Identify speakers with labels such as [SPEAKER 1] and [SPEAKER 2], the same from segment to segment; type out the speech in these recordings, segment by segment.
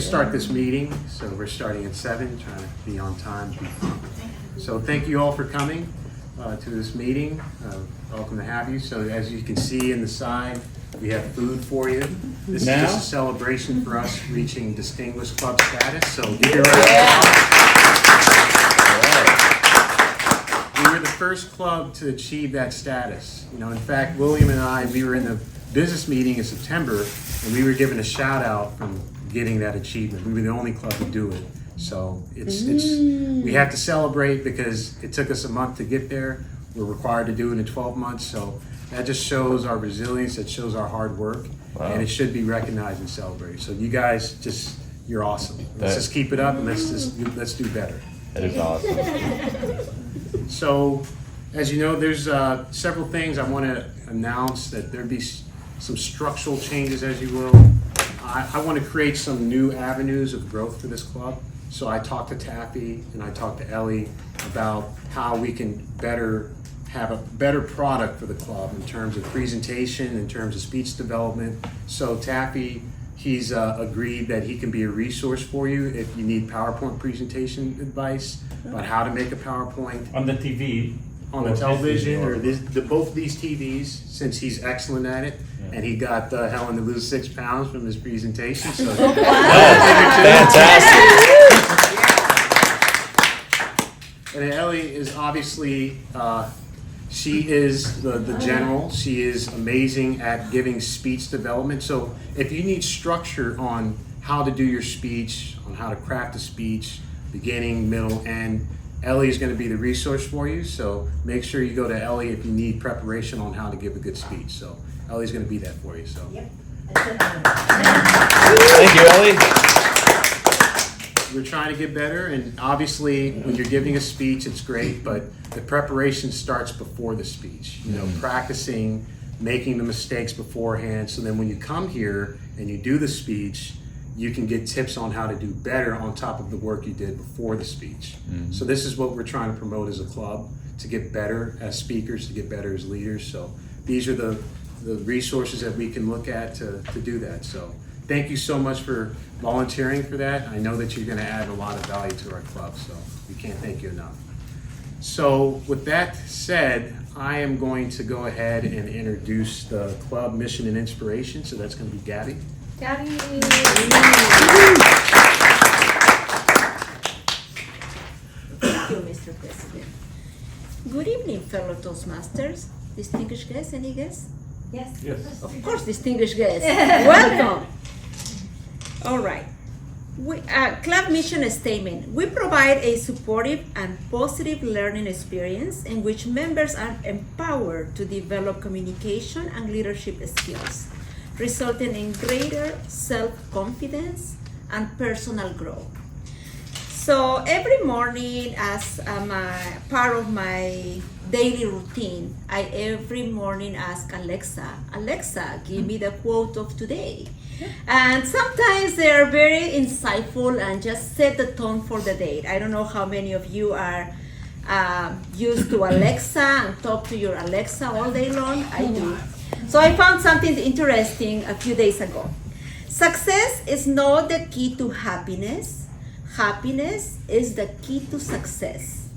[SPEAKER 1] Start this meeting, so we're starting at 7, trying to be on time. So thank you all for coming to this meeting. Welcome to have you. So as you can see in the side, we have food for you. This is just a celebration for us reaching distinguished club status. So give your round of applause. We were the first club to achieve that status. You know, in fact, William and I, we were in the business meeting in September, and we were given a shout out from getting that achievement. We were the only club to do it. So we have to celebrate because it took us a month to get there. We're required to do it in 12 months. So that just shows our resilience. It shows our hard work. Wow. And it should be recognized and celebrated. So you guys you're awesome. Let's just keep it up and let's do better.
[SPEAKER 2] That is awesome.
[SPEAKER 1] So as you know, there's several things I want to announce that there'd be some structural changes, as you will. I want to create some new avenues of growth for this club. So I talked to Taffy and I talked to Ellie about how we can have a better product for the club in terms of presentation, in terms of speech development. So Taffy, he's agreed that he can be a resource for you if you need PowerPoint presentation advice about how to make a PowerPoint.
[SPEAKER 2] On the TV.
[SPEAKER 1] On the television or both these TVs, since he's excellent at it. Yeah. And he got Helen to lose 6 pounds from his presentation. So
[SPEAKER 2] fantastic.
[SPEAKER 1] And Ellie is obviously, she is the general. She is amazing at giving speech development. So if you need structure on how to do your speech, on how to craft a speech, beginning, middle, end, Ellie is going to be the resource for you, so make sure you go to Ellie if you need preparation on how to give a good speech. So Ellie's going to be that for you. So.
[SPEAKER 3] Yep.
[SPEAKER 2] Thank you, Ellie.
[SPEAKER 1] We're trying to get better, and obviously when you're giving a speech, it's great, but the preparation starts before the speech. You know, practicing, making the mistakes beforehand, so then when you come here and you do the speech, you can get tips on how to do better on top of the work you did before the speech. Mm-hmm. So this is what we're trying to promote as a club, to get better as speakers, to get better as leaders. So these are the resources that we can look at to do that. So thank you so much for volunteering for that. I know that you're going to add a lot of value to our club, so we can't thank you enough. So with that said, I am going to go ahead and introduce the club mission and inspiration. So that's going to be Gabby.
[SPEAKER 3] Gabby.
[SPEAKER 4] Thank you, Mr. President. Good evening, fellow Toastmasters. Distinguished guests, any guests?
[SPEAKER 3] Yes.
[SPEAKER 2] Yes.
[SPEAKER 4] Of course, distinguished guests. Welcome. All right. Club mission statement. We provide a supportive and positive learning experience in which members are empowered to develop communication and leadership skills, resulting in greater self-confidence and personal growth. So every morning, as part of my daily routine, I every morning ask Alexa, give me the quote of today. And sometimes they are very insightful and just set the tone for the day. I don't know how many of you are used to Alexa and talk to your Alexa all day long. I do. So I found something interesting a few days ago. Success is not the key to happiness. Happiness is the key to success.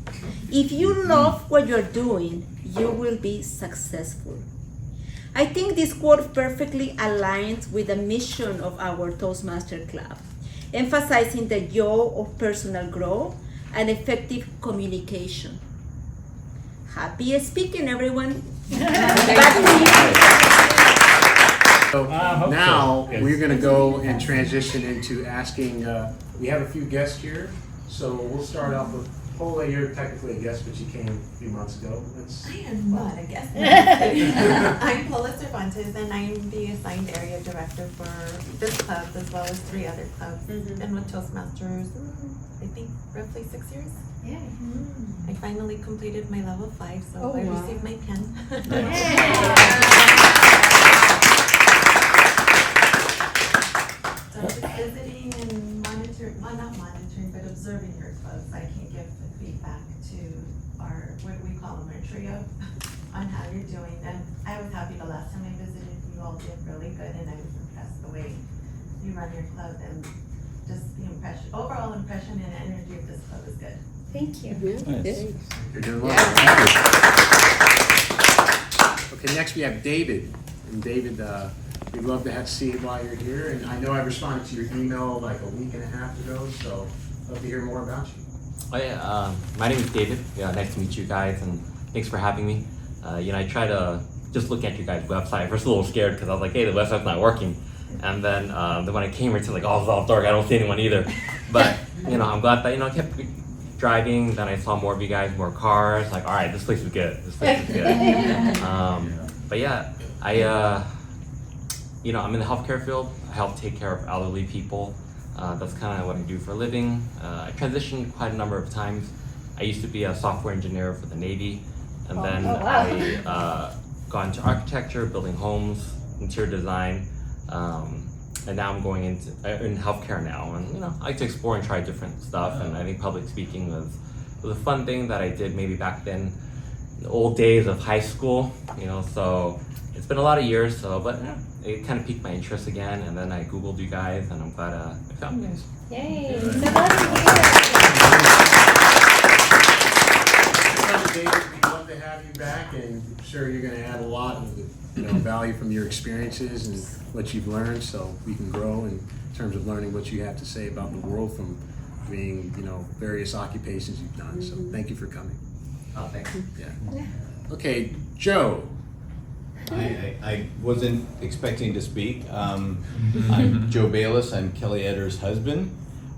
[SPEAKER 4] If you love what you're doing, you will be successful. I think this quote perfectly aligns with the mission of our Toastmaster Club, emphasizing the joy of personal growth and effective communication. Happy speaking, everyone. Back to you.
[SPEAKER 1] So now we're going to go and transition into asking, we have a few guests here, so we'll start off with Paula. You're technically a guest, but you came a few months ago.
[SPEAKER 5] I am not a guest. I'm Paula Cervantes, and I'm the assigned area director for this club as well as 3 other clubs. Been with Toastmasters, I think, roughly 6 years.
[SPEAKER 3] Yeah.
[SPEAKER 5] I finally completed my level 5, so I received my pen. So I'm just visiting and monitoring, well, not monitoring, but observing your clubs. I can give feedback to what we call them, our trio, on how you're doing. And I was happy the last time I visited, you all did really good, and I was impressed the way you run your club and just
[SPEAKER 3] Thank you.
[SPEAKER 1] You're doing well. Okay, next we have David. And David, we'd love to see you while you're here. And I know I responded to your email like a week and a half ago, so love to hear more about you.
[SPEAKER 6] Oh yeah, my name is David. Yeah, nice to meet you guys, and thanks for having me. I try to just look at your guys' website. First, a little scared because I was like, "Hey, the website's not working." And then when I came here, it's like, "Oh, it's all dark. I don't see anyone either." But I'm glad that I kept driving. Then I saw more of you guys, more cars. Like, all right, this place is good. This place is good. But yeah, I'm in the healthcare field. I help take care of elderly people. That's kind of what I do for a living. I transitioned quite a number of times. I used to be a software engineer for the Navy, and then I got into architecture, building homes, interior design, and now I'm going in healthcare now. And I like to explore and try different stuff. And I think public speaking was a fun thing that I did maybe back then, the old days of high school. So it's been a lot of years. But it kind of piqued my interest again. And then I Googled you guys, and I'm glad I found you guys.
[SPEAKER 3] Yay! So glad to hear.
[SPEAKER 1] David, we'd love to have you back, and I'm sure you're going to add a lot of value from your experiences and what you've learned, so we can grow in terms of learning what you have to say about the world from being, various occupations you've done. So thank you for coming.
[SPEAKER 6] Oh, thanks.
[SPEAKER 1] Yeah. Okay, Joe.
[SPEAKER 7] I wasn't expecting to speak. I'm Joe Bayless. I'm Kelly Edder's husband.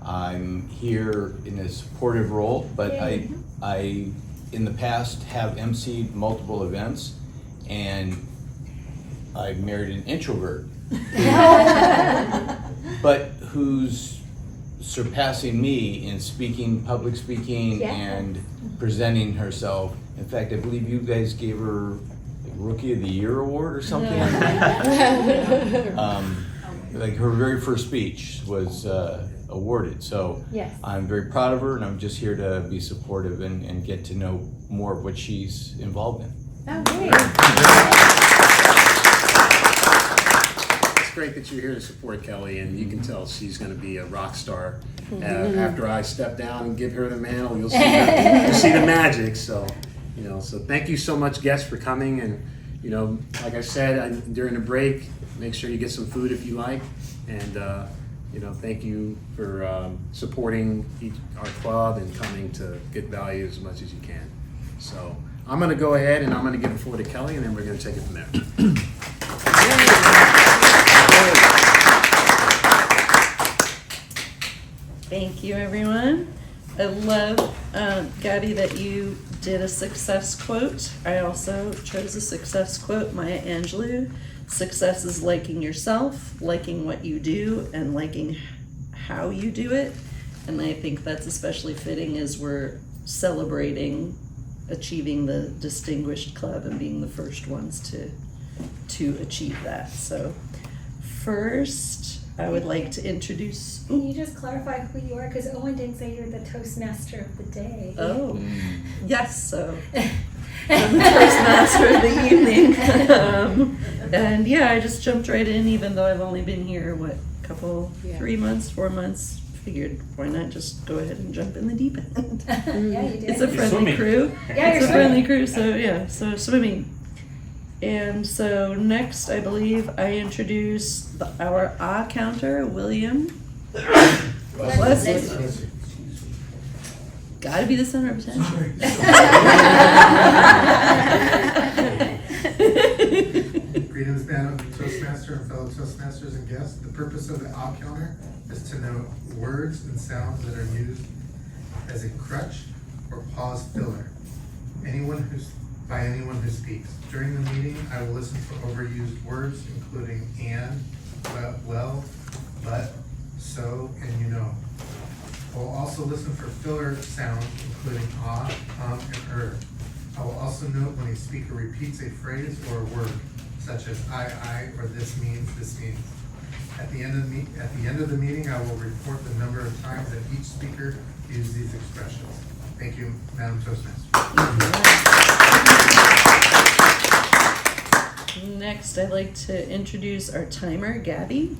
[SPEAKER 7] I'm here in a supportive role, but I in the past have emceed multiple events, and I married an introvert, but who's surpassing me in speaking, public speaking, and presenting herself. In fact, I believe you guys gave her Rookie of the Year award or something. Like her very first speech was awarded. So I'm very proud of her, and I'm just here to be supportive and get to know more of what she's involved in.
[SPEAKER 3] Oh, great.
[SPEAKER 1] It's great that you're here to support Kelly, and you can tell she's going to be a rock star. After I step down and give her the mantle, you'll see the magic. So, so thank you so much, guests, for coming. And like I said, during the break, make sure you get some food if you like. And thank you for supporting our club and coming to get value as much as you can. So I'm going to go ahead and I'm going to give the floor to Kelly, and then we're going to take it from there.
[SPEAKER 8] Thank you, everyone. I love, Gabby, that you did a success quote. I also chose a success quote, Maya Angelou. Success is liking yourself, liking what you do, and liking how you do it. And I think that's especially fitting as we're celebrating achieving the distinguished club and being the first ones to achieve that. So first, I would like to introduce.
[SPEAKER 3] Can you just clarify who you are? Because Owen didn't say you're the Toastmaster of the day.
[SPEAKER 8] Oh, yes. So I'm the Toastmaster of the evening. And yeah, I just jumped right in, even though I've only been here, 3 months, 4 months. Figured, why not just go ahead and jump in the deep end?
[SPEAKER 3] Yeah, you did.
[SPEAKER 8] It's a friendly crew.
[SPEAKER 3] Yeah,
[SPEAKER 8] it's a friendly crew, so swimming. And so next, I believe I introduce our counter, William. Leslie. Gotta be the center of attention.
[SPEAKER 9] Greetings, Madam Toastmaster and fellow Toastmasters and guests. The purpose of the op counter is to note words and sounds that are used as a crutch or pause filler. By anyone who speaks. During the meeting, I will listen for overused words, including and, well, but, so, and I will also listen for filler sounds, including ah, and I will also note when a speaker repeats a phrase or a word, such as I, or this means. At the end of the meeting, I will report the number of times that each speaker used these expressions. Thank you, Madam Toastmaster.
[SPEAKER 8] Next, I'd like to introduce our timer, Gabby.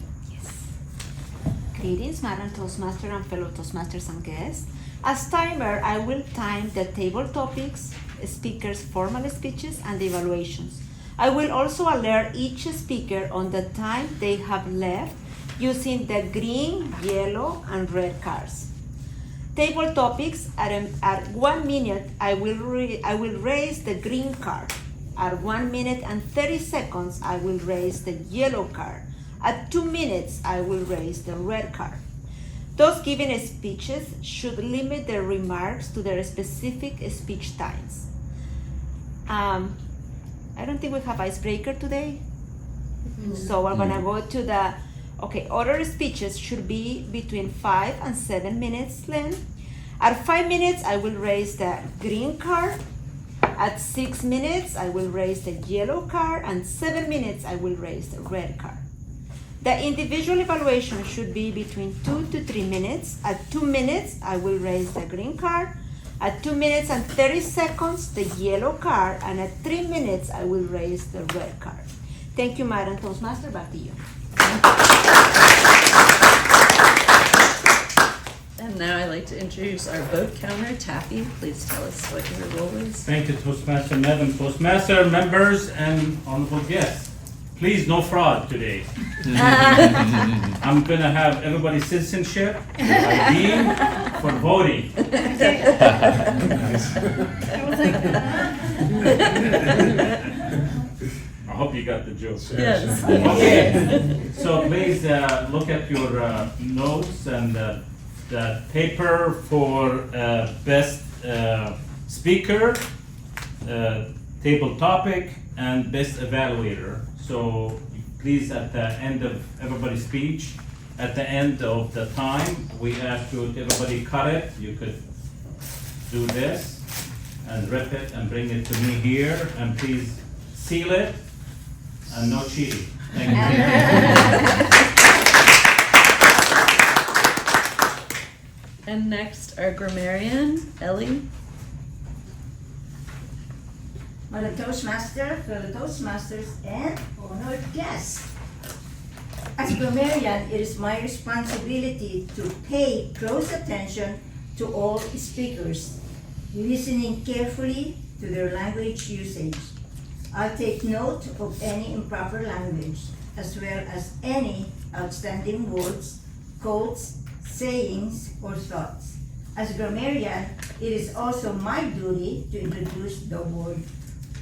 [SPEAKER 4] Greetings, Madam Toastmaster and fellow Toastmasters and guests. As timer, I will time the table topics, speakers' formal speeches, and the evaluations. I will also alert each speaker on the time they have left using the green, yellow, and red cards. Table topics at 1 minute, I will raise the green card. At 1 minute and 30 seconds, I will raise the yellow card. At 2 minutes, I will raise the red card. Those giving speeches should limit their remarks to their specific speech times. I don't think we have icebreaker today. So we're gonna go to the, other speeches should be between 5 and 7 minutes length. At 5 minutes, I will raise the green card. At 6 minutes, I will raise the yellow card, and 7 minutes, I will raise the red card. The individual evaluation should be between 2 to 3 minutes. At 2 minutes, I will raise the green card. At 2 minutes and 30 seconds, the yellow card, and at 3 minutes, I will raise the red card. Thank you, Madam Toastmaster, back to you.
[SPEAKER 8] And now I'd like to introduce our vote counter, Taffy. Please tell us what your role is.
[SPEAKER 2] Thank you, Toastmaster, Madam Toastmaster, members, and honorable guests. Please, no fraud today. I'm gonna have everybody's citizenship, ID for voting. I hope you got the joke.
[SPEAKER 8] Yes.
[SPEAKER 2] Okay, so please look at your notes and the paper for best speaker, table topic, and best evaluator. So please, at the end of everybody's speech, at the end of the time, we ask you to everybody cut it. You could do this and rip it and bring it to me here, and please seal it, and no cheating. Thank you.
[SPEAKER 8] And next, our grammarian, Ellie.
[SPEAKER 10] Madam Toastmaster, fellow Toastmasters, and honored guests. As grammarian, it is my responsibility to pay close attention to all speakers, listening carefully to their language usage. I'll take note of any improper language, as well as any outstanding words, quotes, sayings, or thoughts. As grammarian, it is also my duty to introduce the word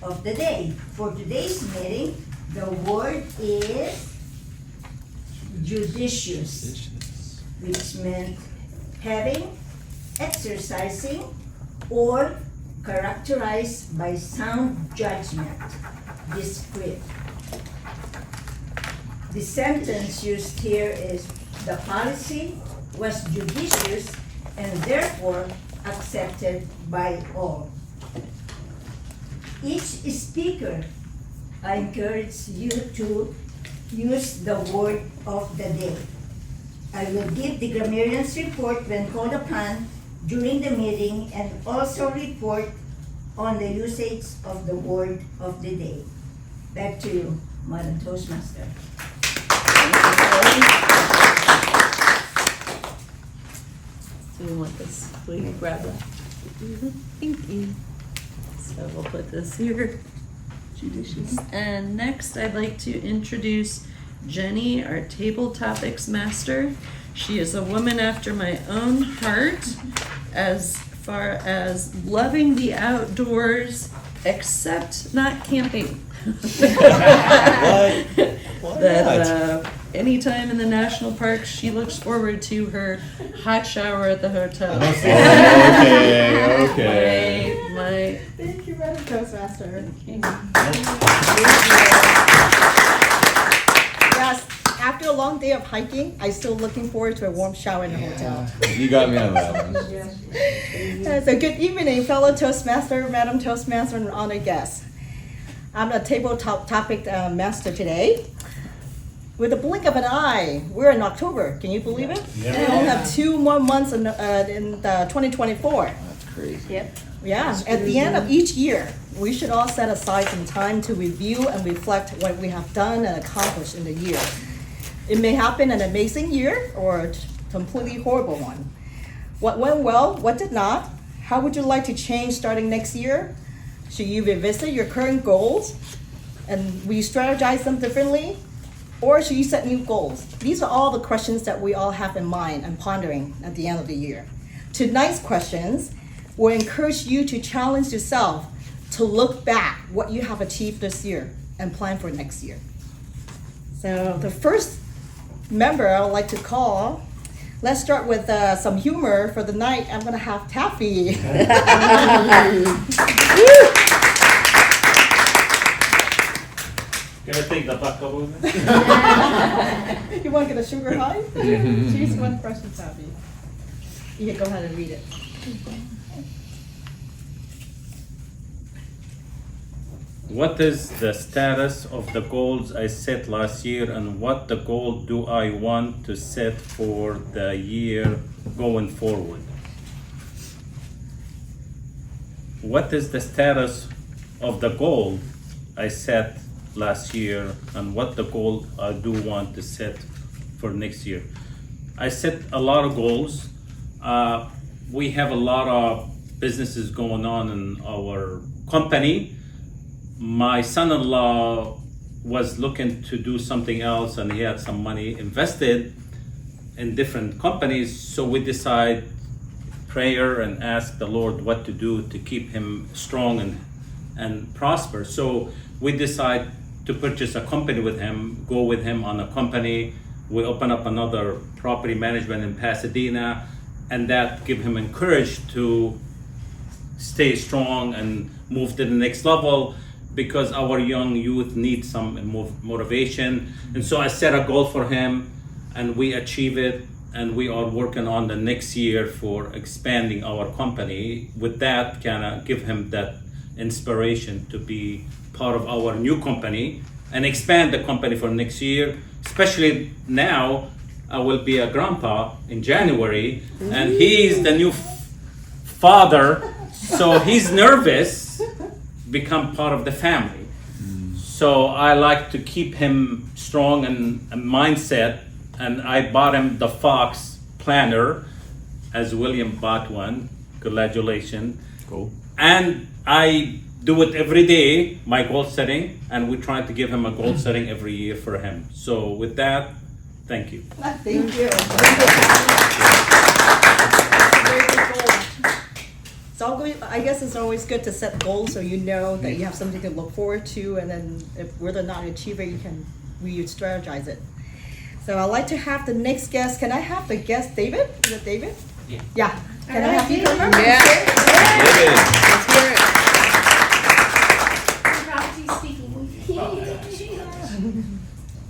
[SPEAKER 10] of the day. For today's meeting, the word is judicious, which meant having, exercising, or characterized by sound judgment, discreet. The sentence used here is, the policy was judicious and therefore accepted by all. Each speaker, I encourage you to use the word of the day. I will give the grammarian's report when called upon during the meeting and also report on the usage of the word of the day. Back to you, Madam Toastmaster.
[SPEAKER 8] So we want this, will you grab that? Thank you. So we'll put this here, judicious. And next, I'd like to introduce Jenny, our table topics master. She is a woman after my own heart as far as loving the outdoors, except not camping. That anytime in the national parks, she looks forward to her hot shower at the hotel. Okay.
[SPEAKER 11] Thank you, Madam Toastmaster. Yes, after a long day of hiking, I'm still looking forward to a warm shower in the hotel.
[SPEAKER 7] You got me on that one.
[SPEAKER 11] So good evening, fellow Toastmaster, Madam Toastmaster, and honored guests. I'm the tabletop topic master today. With a blink of an eye, we're in October. Can you believe it?
[SPEAKER 2] Yeah.
[SPEAKER 11] We only have 2 more months in 2024.
[SPEAKER 7] That's crazy.
[SPEAKER 11] Yep. Yeah, at the end of each year, we should all set aside some time to review and reflect what we have done and accomplished in the year. It may happen an amazing year or a completely horrible one. What went well, what did not? How would you like to change starting next year? Should you revisit your current goals and re-strategize them differently? Or should you set new goals? These are all the questions that we all have in mind and pondering at the end of the year. Tonight's questions will encourage you to challenge yourself to look back what you have achieved this year and plan for next year. So the first member I would like to call, let's start with some humor for the night. I'm gonna have Taffy.
[SPEAKER 2] Can I take the back over?
[SPEAKER 11] You want to get a sugar high? Choose one question, Taffy. You can go ahead and read it.
[SPEAKER 2] What is the status of the goals I set last year, and what the goal do I want to set for the year going forward? What is the status of the goal I set last year, and what the goal I do want to set for next year? I set a lot of goals. We have a lot of businesses going on in our company. My son-in-law was looking to do something else, and he had some money invested in different companies. So we decide prayer and ask the Lord what to do to keep him strong and prosper. So we decide to purchase a company with him, go with him on a company. We open up another property management in Pasadena, and that give him encouraged to stay strong and move to the next level, because our young youth need some motivation. And so I set a goal for him, and we achieve it, and we are working on the next year for expanding our company. With that, kind of give him that inspiration to be part of our new company and expand the company for next year. Especially now, I will be a grandpa in January, and he's the new father, so he's nervous become part of the family. So I like to keep him strong and mindset, and I bought him the Fox planner, as William bought one. Congratulations.
[SPEAKER 6] Cool.
[SPEAKER 2] And I do it every day, my goal setting, and we try to give him a goal setting every year for him. So with that, thank you.
[SPEAKER 11] Thank you. I guess it's always good to set goals so you know that you have something to look forward to, and then if whether or not you achieve it, you can re-strategize it. So I'd like to have the next guest. Can I have the guest, David? Is it David?
[SPEAKER 6] Yeah.
[SPEAKER 11] Yeah. Can I have you come over?
[SPEAKER 12] Yeah.
[SPEAKER 7] David.
[SPEAKER 12] Let's hear it.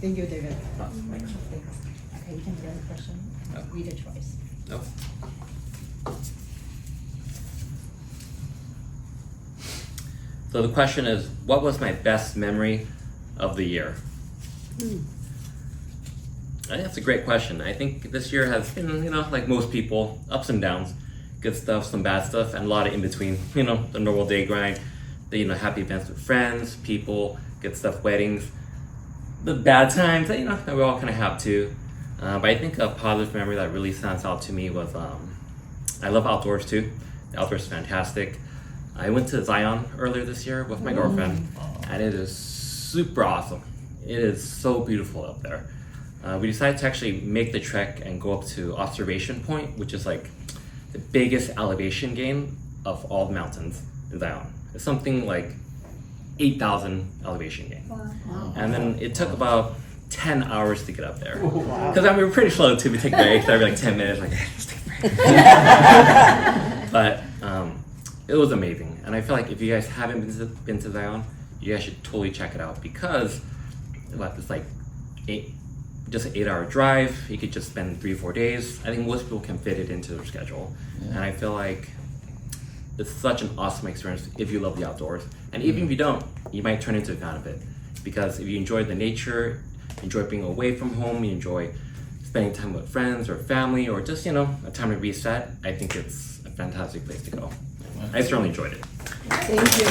[SPEAKER 11] Thank you, David. Thanks. Okay, you can get a question. Read it twice.
[SPEAKER 6] Nope. So the question is, what was my best memory of the year? I think that's a great question. I think this year has been, like most people, ups and downs, good stuff, some bad stuff, and a lot of in between. The normal day grind, the happy events with friends, people, good stuff, weddings, the bad times that that we all kind of have too. But I think a positive memory that really stands out to me was I love outdoors too. The outdoors is fantastic. I went to Zion earlier this year with my girlfriend, and it is super awesome. It is so beautiful up there. We decided to actually make the trek and go up to Observation Point, which is like the biggest elevation gain of all the mountains in Zion. It's something like 8,000 elevation gain.
[SPEAKER 3] Wow.
[SPEAKER 6] And then it took about 10 hours to get up there. Because we were pretty slow too. We take breaks every like 10 minutes, like, just take a break. But it was amazing. And I feel like if you guys haven't been to Zion, you guys should totally check it out, because it's like just an 8-hour drive. You could just spend 3-4 days. I think most people can fit it into their schedule. Yeah. And I feel like it's such an awesome experience if you love the outdoors. And even if you don't, you might turn into a fan of it. Because if you enjoy the nature, enjoy being away from home, you enjoy spending time with friends or family, or just, a time to reset, I think it's a fantastic place to go. I certainly enjoyed it.
[SPEAKER 11] Thank you.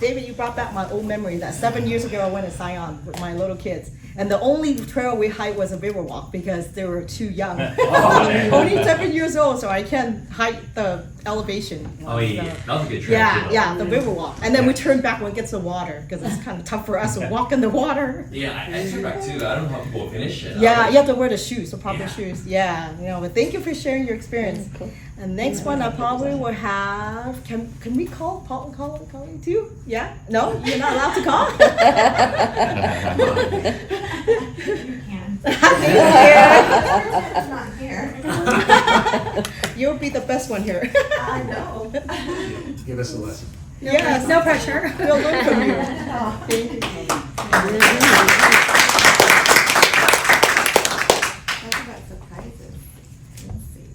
[SPEAKER 11] David, you brought back my old memory that 7 years ago I went to Zion with my little kids. And the only trail we hiked was a river walk because they were too young. Only 7 years old, so I can't hike the elevation.
[SPEAKER 6] Oh yeah, that was a good trail.
[SPEAKER 11] Yeah, the river walk. And then we turn back when it gets the water because it's kind of tough for us to walk in the water.
[SPEAKER 6] Yeah, I turned back too. I don't know how people finish it.
[SPEAKER 11] Yeah, you have to wear the shoes, the proper shoes. Yeah, but thank you for sharing your experience. And next one, I probably will have. Can we call you too? Yeah? No, you're not allowed to call.
[SPEAKER 5] You can.
[SPEAKER 11] Yeah.
[SPEAKER 5] Not here.
[SPEAKER 11] You'll be the best one here.
[SPEAKER 5] I know.
[SPEAKER 1] Give us a lesson.
[SPEAKER 11] Yes,
[SPEAKER 3] No pressure.
[SPEAKER 11] we'll learn from you.
[SPEAKER 5] Oh.
[SPEAKER 11] Thank you.
[SPEAKER 5] Talk about surprises. Let's see.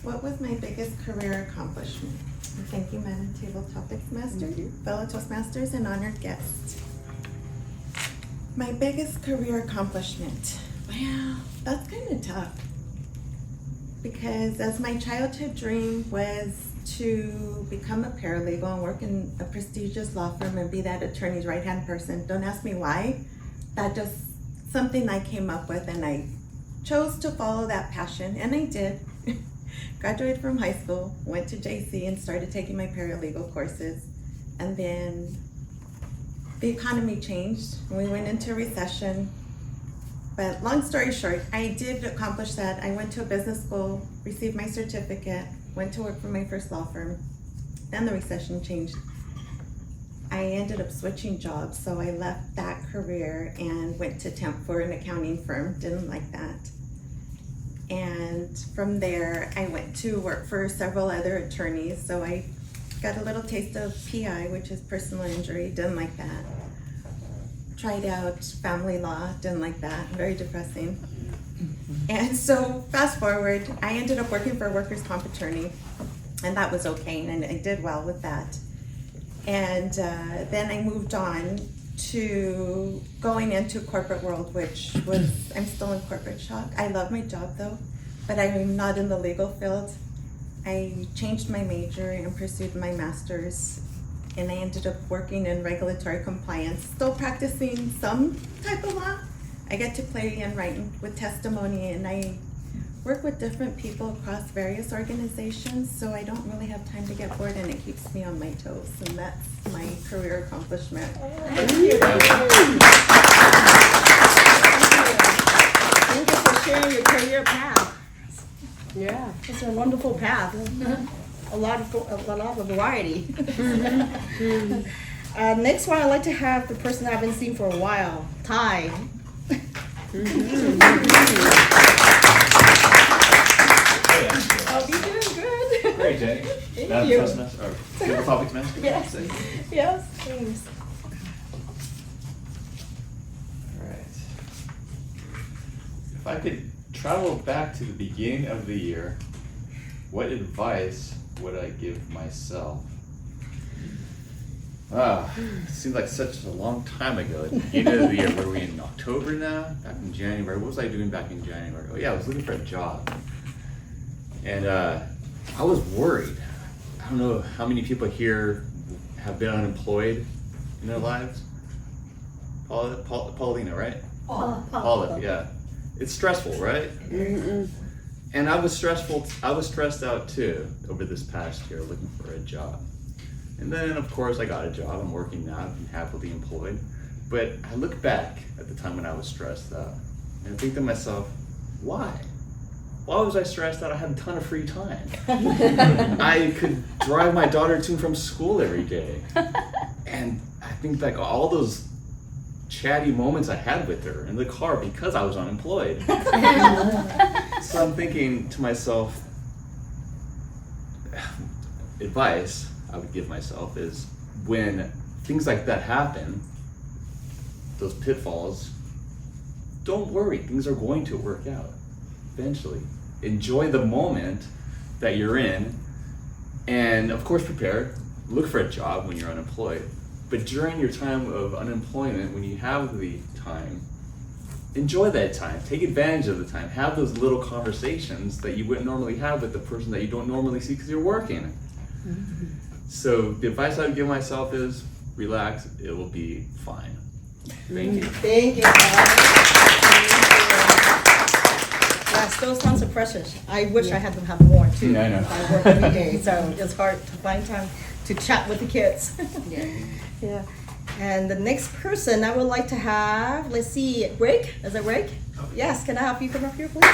[SPEAKER 5] What was my biggest career accomplishment? Thank you, Madam Table Topics Master, fellow Toastmasters, and honored guests. My biggest career accomplishment. Well, that's kind of tough. Because as my childhood dream was to become a paralegal and work in a prestigious law firm and be that attorney's right-hand person. Don't ask me why. That just something I came up with, and I chose to follow that passion, and I did. Graduated from high school, went to JC and started taking my paralegal courses. And then the economy changed and we went into recession. But long story short, I did accomplish that. I went to a business school, received my certificate, went to work for my first law firm. Then the recession changed. I ended up switching jobs, so I left that career and went to temp for an accounting firm. Didn't like that. And from there, I went to work for several other attorneys. So I got a little taste of PI, which is personal injury. Didn't like that. Tried out family law. Didn't like that. Very depressing. And so fast forward, I ended up working for a workers' comp attorney, and that was okay, and I did well with that. And then I moved on to going into corporate world, which was, I'm still in corporate shock. I love my job though, but I'm not in the legal field. I changed my major and pursued my master's, and I ended up working in regulatory compliance, still practicing some type of law. I get to play and write with testimony, and I work with different people across various organizations, so I don't really have time to get bored, and it keeps me on my toes, and that's my career accomplishment.
[SPEAKER 11] Thank you. Thank you for sharing your career path. Yeah, it's a wonderful path. A lot of variety. Next one, I'd like to have the person I haven't seen for a while, Ty. Oh, you're doing good.
[SPEAKER 12] Great, Jenny.
[SPEAKER 11] Thank
[SPEAKER 12] Madam
[SPEAKER 11] you.
[SPEAKER 12] Toastmaster, or Table Topics Master?
[SPEAKER 11] Yes. Yes, thanks.
[SPEAKER 12] Alright. If I could travel back to the beginning of the year, what advice would I give myself? It seems like such a long time ago. At the beginning of the year, were we in October now? Back in January, what was I doing back in January? Oh yeah, I was looking for a job. And I was worried. I don't know how many people here have been unemployed in their lives. Paulina, right? Paula, yeah. It's stressful, right? And I was stressed out too over this past year looking for a job. And then of course I got a job, I'm working now, I'm happily employed. But I look back at the time when I was stressed out and I think to myself, why? Why was I stressed out? I had a ton of free time. I could drive my daughter to and from school every day. And I think like all those chatty moments I had with her in the car because I was unemployed. So I'm thinking to myself, advice I would give myself is when things like that happen, those pitfalls, don't worry, things are going to work out eventually. Enjoy the moment that you're in, and of course prepare, look for a job when you're unemployed. But during your time of unemployment, when you have the time, enjoy that time, take advantage of the time, have those little conversations that you wouldn't normally have with the person that you don't normally see because you're working. So the advice I would give myself is relax, it will be fine. Thank you.
[SPEAKER 11] Thank you. Yes, those times are precious. I wish I had to have more too.
[SPEAKER 7] Yeah, I know.
[SPEAKER 11] I work every day, so it's hard to find time to chat with the kids. Yeah. And the next person I would like to have, let's see, Rick, is it Rick? Yes, can I have you come up here, please?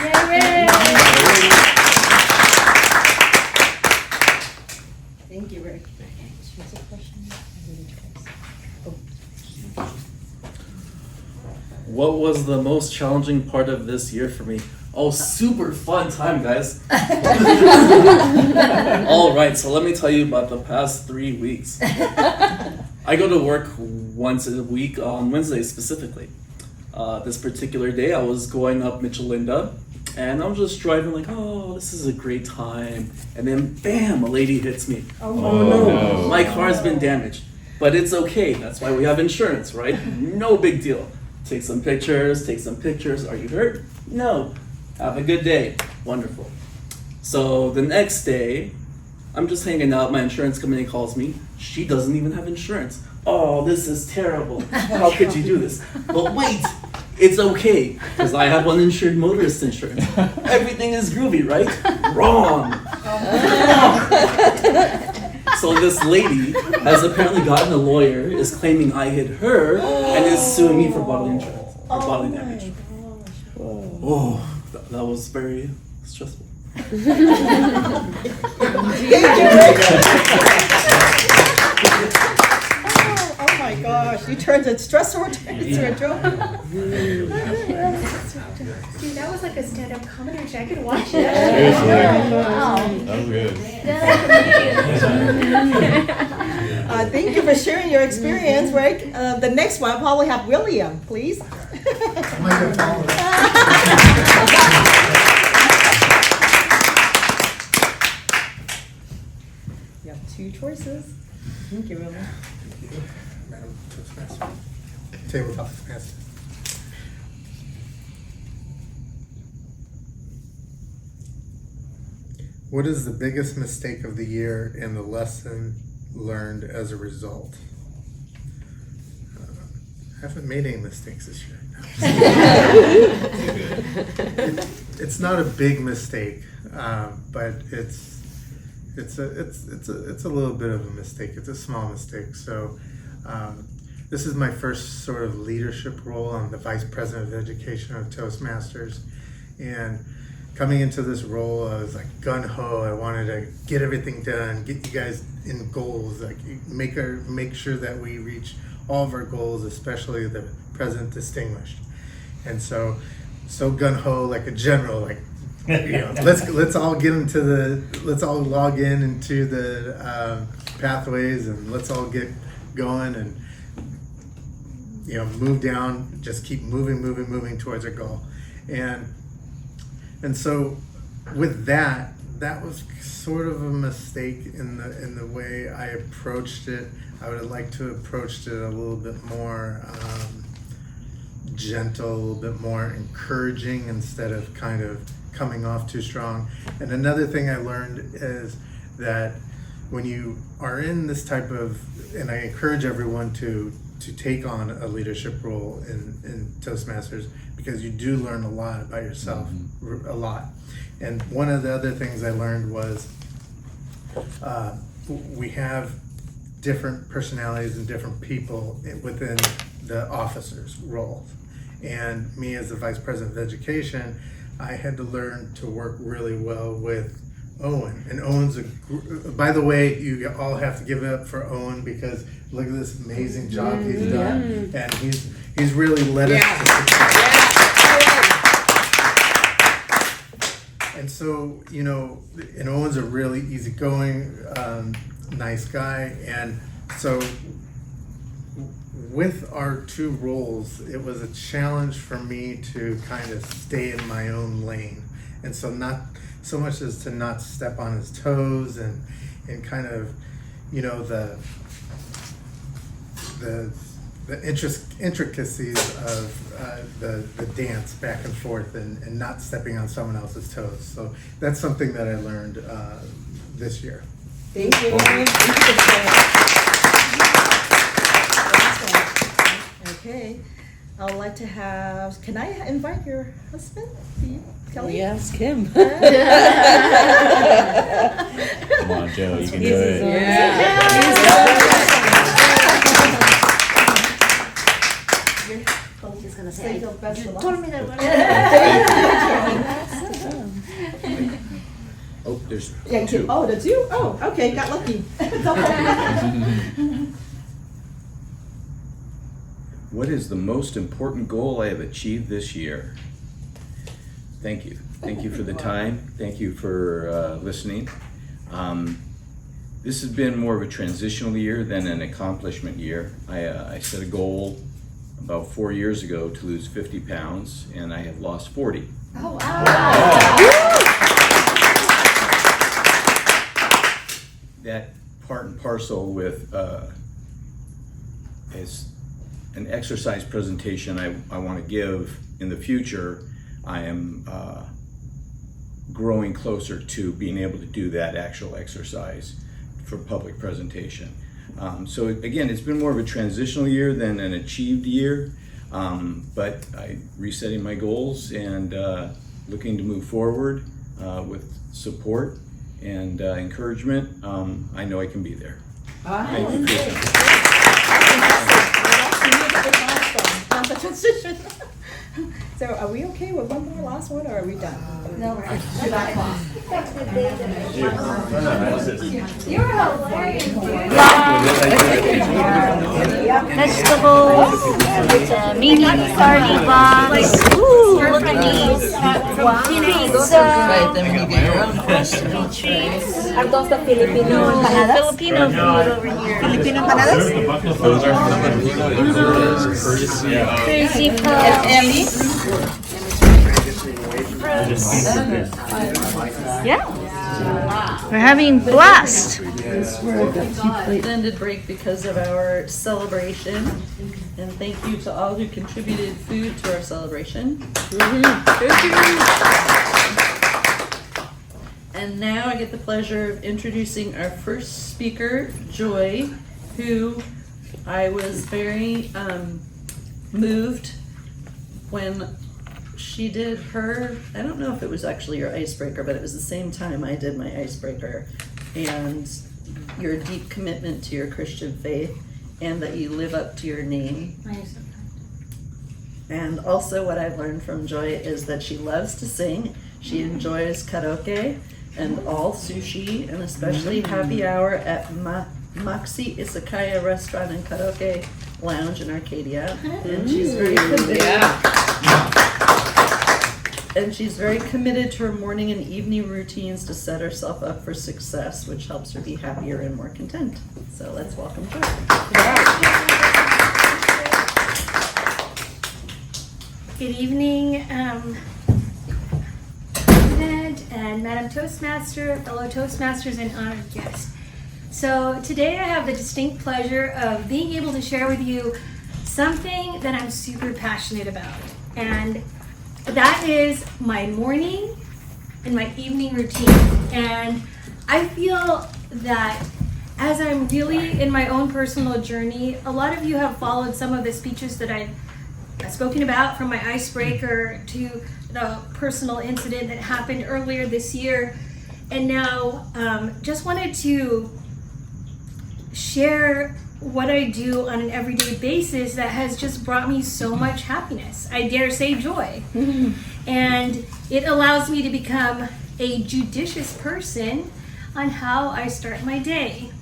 [SPEAKER 11] Thank you, Rick. Here's a question.
[SPEAKER 13] What was the most challenging part of this year for me? Oh, super fun time, guys. All right, so let me tell you about the past 3 weeks. I go to work once a week on Wednesdays specifically. This particular day, I was going up Michelinda, and I'm just driving like, oh, this is a great time. And then, bam, a lady hits me. Oh no, my car's been damaged. But it's okay, that's why we have insurance, right? No big deal. Take some pictures. Are you hurt? No. Have a good day. Wonderful. So the next day, I'm just hanging out. My insurance company calls me. She doesn't even have insurance. Oh, this is terrible. How could you do this? But wait, it's okay, because I have uninsured motorist insurance. Everything is groovy, right? Wrong. So this lady has apparently gotten a lawyer, is claiming I hit her, and is suing me for bodily insurance, or bodily damage. Oh, that was very stressful.
[SPEAKER 11] Oh my gosh, you turned a stressor into a joke.
[SPEAKER 3] Dude, that was like a stand-up comedy show. I could watch it.
[SPEAKER 12] That was good.
[SPEAKER 11] Thank you for sharing your experience, Rick. The next one, I'll probably have William, please. You have 2 choices. Thank you, William.
[SPEAKER 9] Madam Toastmaster. Tabletop Toastmaster. What is the biggest mistake of the year and the lesson learned as a result? I haven't made any mistakes this year. It's not a big mistake, but it's a little bit of a mistake. It's a small mistake. So this is my first sort of leadership role. I'm the Vice President of Education of Toastmasters, and coming into this role, I was like gung-ho. I wanted to get everything done, get you guys in goals, like make sure that we reach all of our goals, especially the President Distinguished. And so gung-ho, like a general, like, you know, let's all log in into the pathways, and let's all get going, and you know, move down, just keep moving towards our goal. And so with that was sort of a mistake in the way I approached it. I would have liked to have approached it a little bit more gentle, a little bit more encouraging, instead of kind of coming off too strong. And another thing I learned is that when you are in this type of, and I encourage everyone to take on a leadership role in Toastmasters, because you do learn a lot about yourself, a lot. And one of the other things I learned was we have different personalities and different people within the officers' roles. And me as the Vice President of Education, I had to learn to work really well with Owen. And Owen's by the way, you all have to give it up for Owen, because look at this amazing job he's done, and he's really led us to success. And so, you know, and Owen's a really easygoing, nice guy, and so with our 2 roles, it was a challenge for me to kind of stay in my own lane, and so not so much as to not step on his toes, and kind of, you know, the intricacies of the dance back and forth, and not stepping on someone else's toes. So that's something that I learned this year.
[SPEAKER 11] Thank you. Thank you for sharing. Okay. I would like to have, can I invite your husband? Kelly?
[SPEAKER 8] Yes, Kim.
[SPEAKER 7] Come on, Joe, you can do it.
[SPEAKER 10] I'm just gonna
[SPEAKER 11] Say
[SPEAKER 10] say,
[SPEAKER 11] your best
[SPEAKER 10] you
[SPEAKER 11] of luck.
[SPEAKER 10] told me that.
[SPEAKER 7] Oh, there's
[SPEAKER 11] Yeah,
[SPEAKER 7] two.
[SPEAKER 11] oh, the two? Oh, okay, got lucky.
[SPEAKER 7] What is the most important goal I have achieved this year? Thank you. Thank you for the time. Thank you for listening. This has been more of a transitional year than an accomplishment year. I set a goal about 4 years ago to lose 50 pounds, and I have lost 40.
[SPEAKER 3] Oh, wow.
[SPEAKER 7] That part and parcel with as an exercise presentation I want to give in the future, I am growing closer to being able to do that actual exercise for public presentation. So again, it's been more of a transitional year than an achieved year, but I'm resetting my goals and looking to move forward with support and encouragement. I know I can be there. Thank you for your time.
[SPEAKER 11] The transition. So are we okay with one more last one, or are we done?
[SPEAKER 3] No, we're
[SPEAKER 11] Okay.
[SPEAKER 3] You're hilarious, dude.
[SPEAKER 14] Vegetables, mini sardine box. Ooh, look at these. Pizza. Recipe treats.
[SPEAKER 3] Are those the Filipino empanadas?
[SPEAKER 14] Filipino food over here.
[SPEAKER 11] Filipino empanadas?
[SPEAKER 12] Those are Filipinos courtesy of
[SPEAKER 14] Crazy puff.
[SPEAKER 11] Emmy?
[SPEAKER 14] Yeah. We're having blast.
[SPEAKER 8] Extended break because of our celebration, and thank you to all who contributed food to our celebration. And now I get the pleasure of introducing our first speaker, Joy, who I was very moved when she did her, I don't know if it was actually your icebreaker, but it was the same time I did my icebreaker. And your deep commitment to your Christian faith, and that you live up to your name. And also what I've learned from Joy is that she loves to sing. She enjoys karaoke and all sushi, and especially happy hour at Maxi Izakaya Restaurant and Karaoke Lounge in Arcadia. And she's very committed. And she's very committed to her morning and evening routines to set herself up for success, which helps her be happier and more content. So let's welcome Joy.
[SPEAKER 3] Good evening, President and Madam Toastmaster, fellow Toastmasters, and honored guests. So today I have the distinct pleasure of being able to share with you something that I'm super passionate about. And that is my morning and my evening routine. And I feel that as I'm really in my own personal journey, a lot of you have followed some of the speeches that I've spoken about, from my icebreaker to the personal incident that happened earlier this year. And now just wanted to share what I do on an everyday basis that has just brought me so much happiness. I dare say joy. And it allows me to become a judicious person on how I start my day.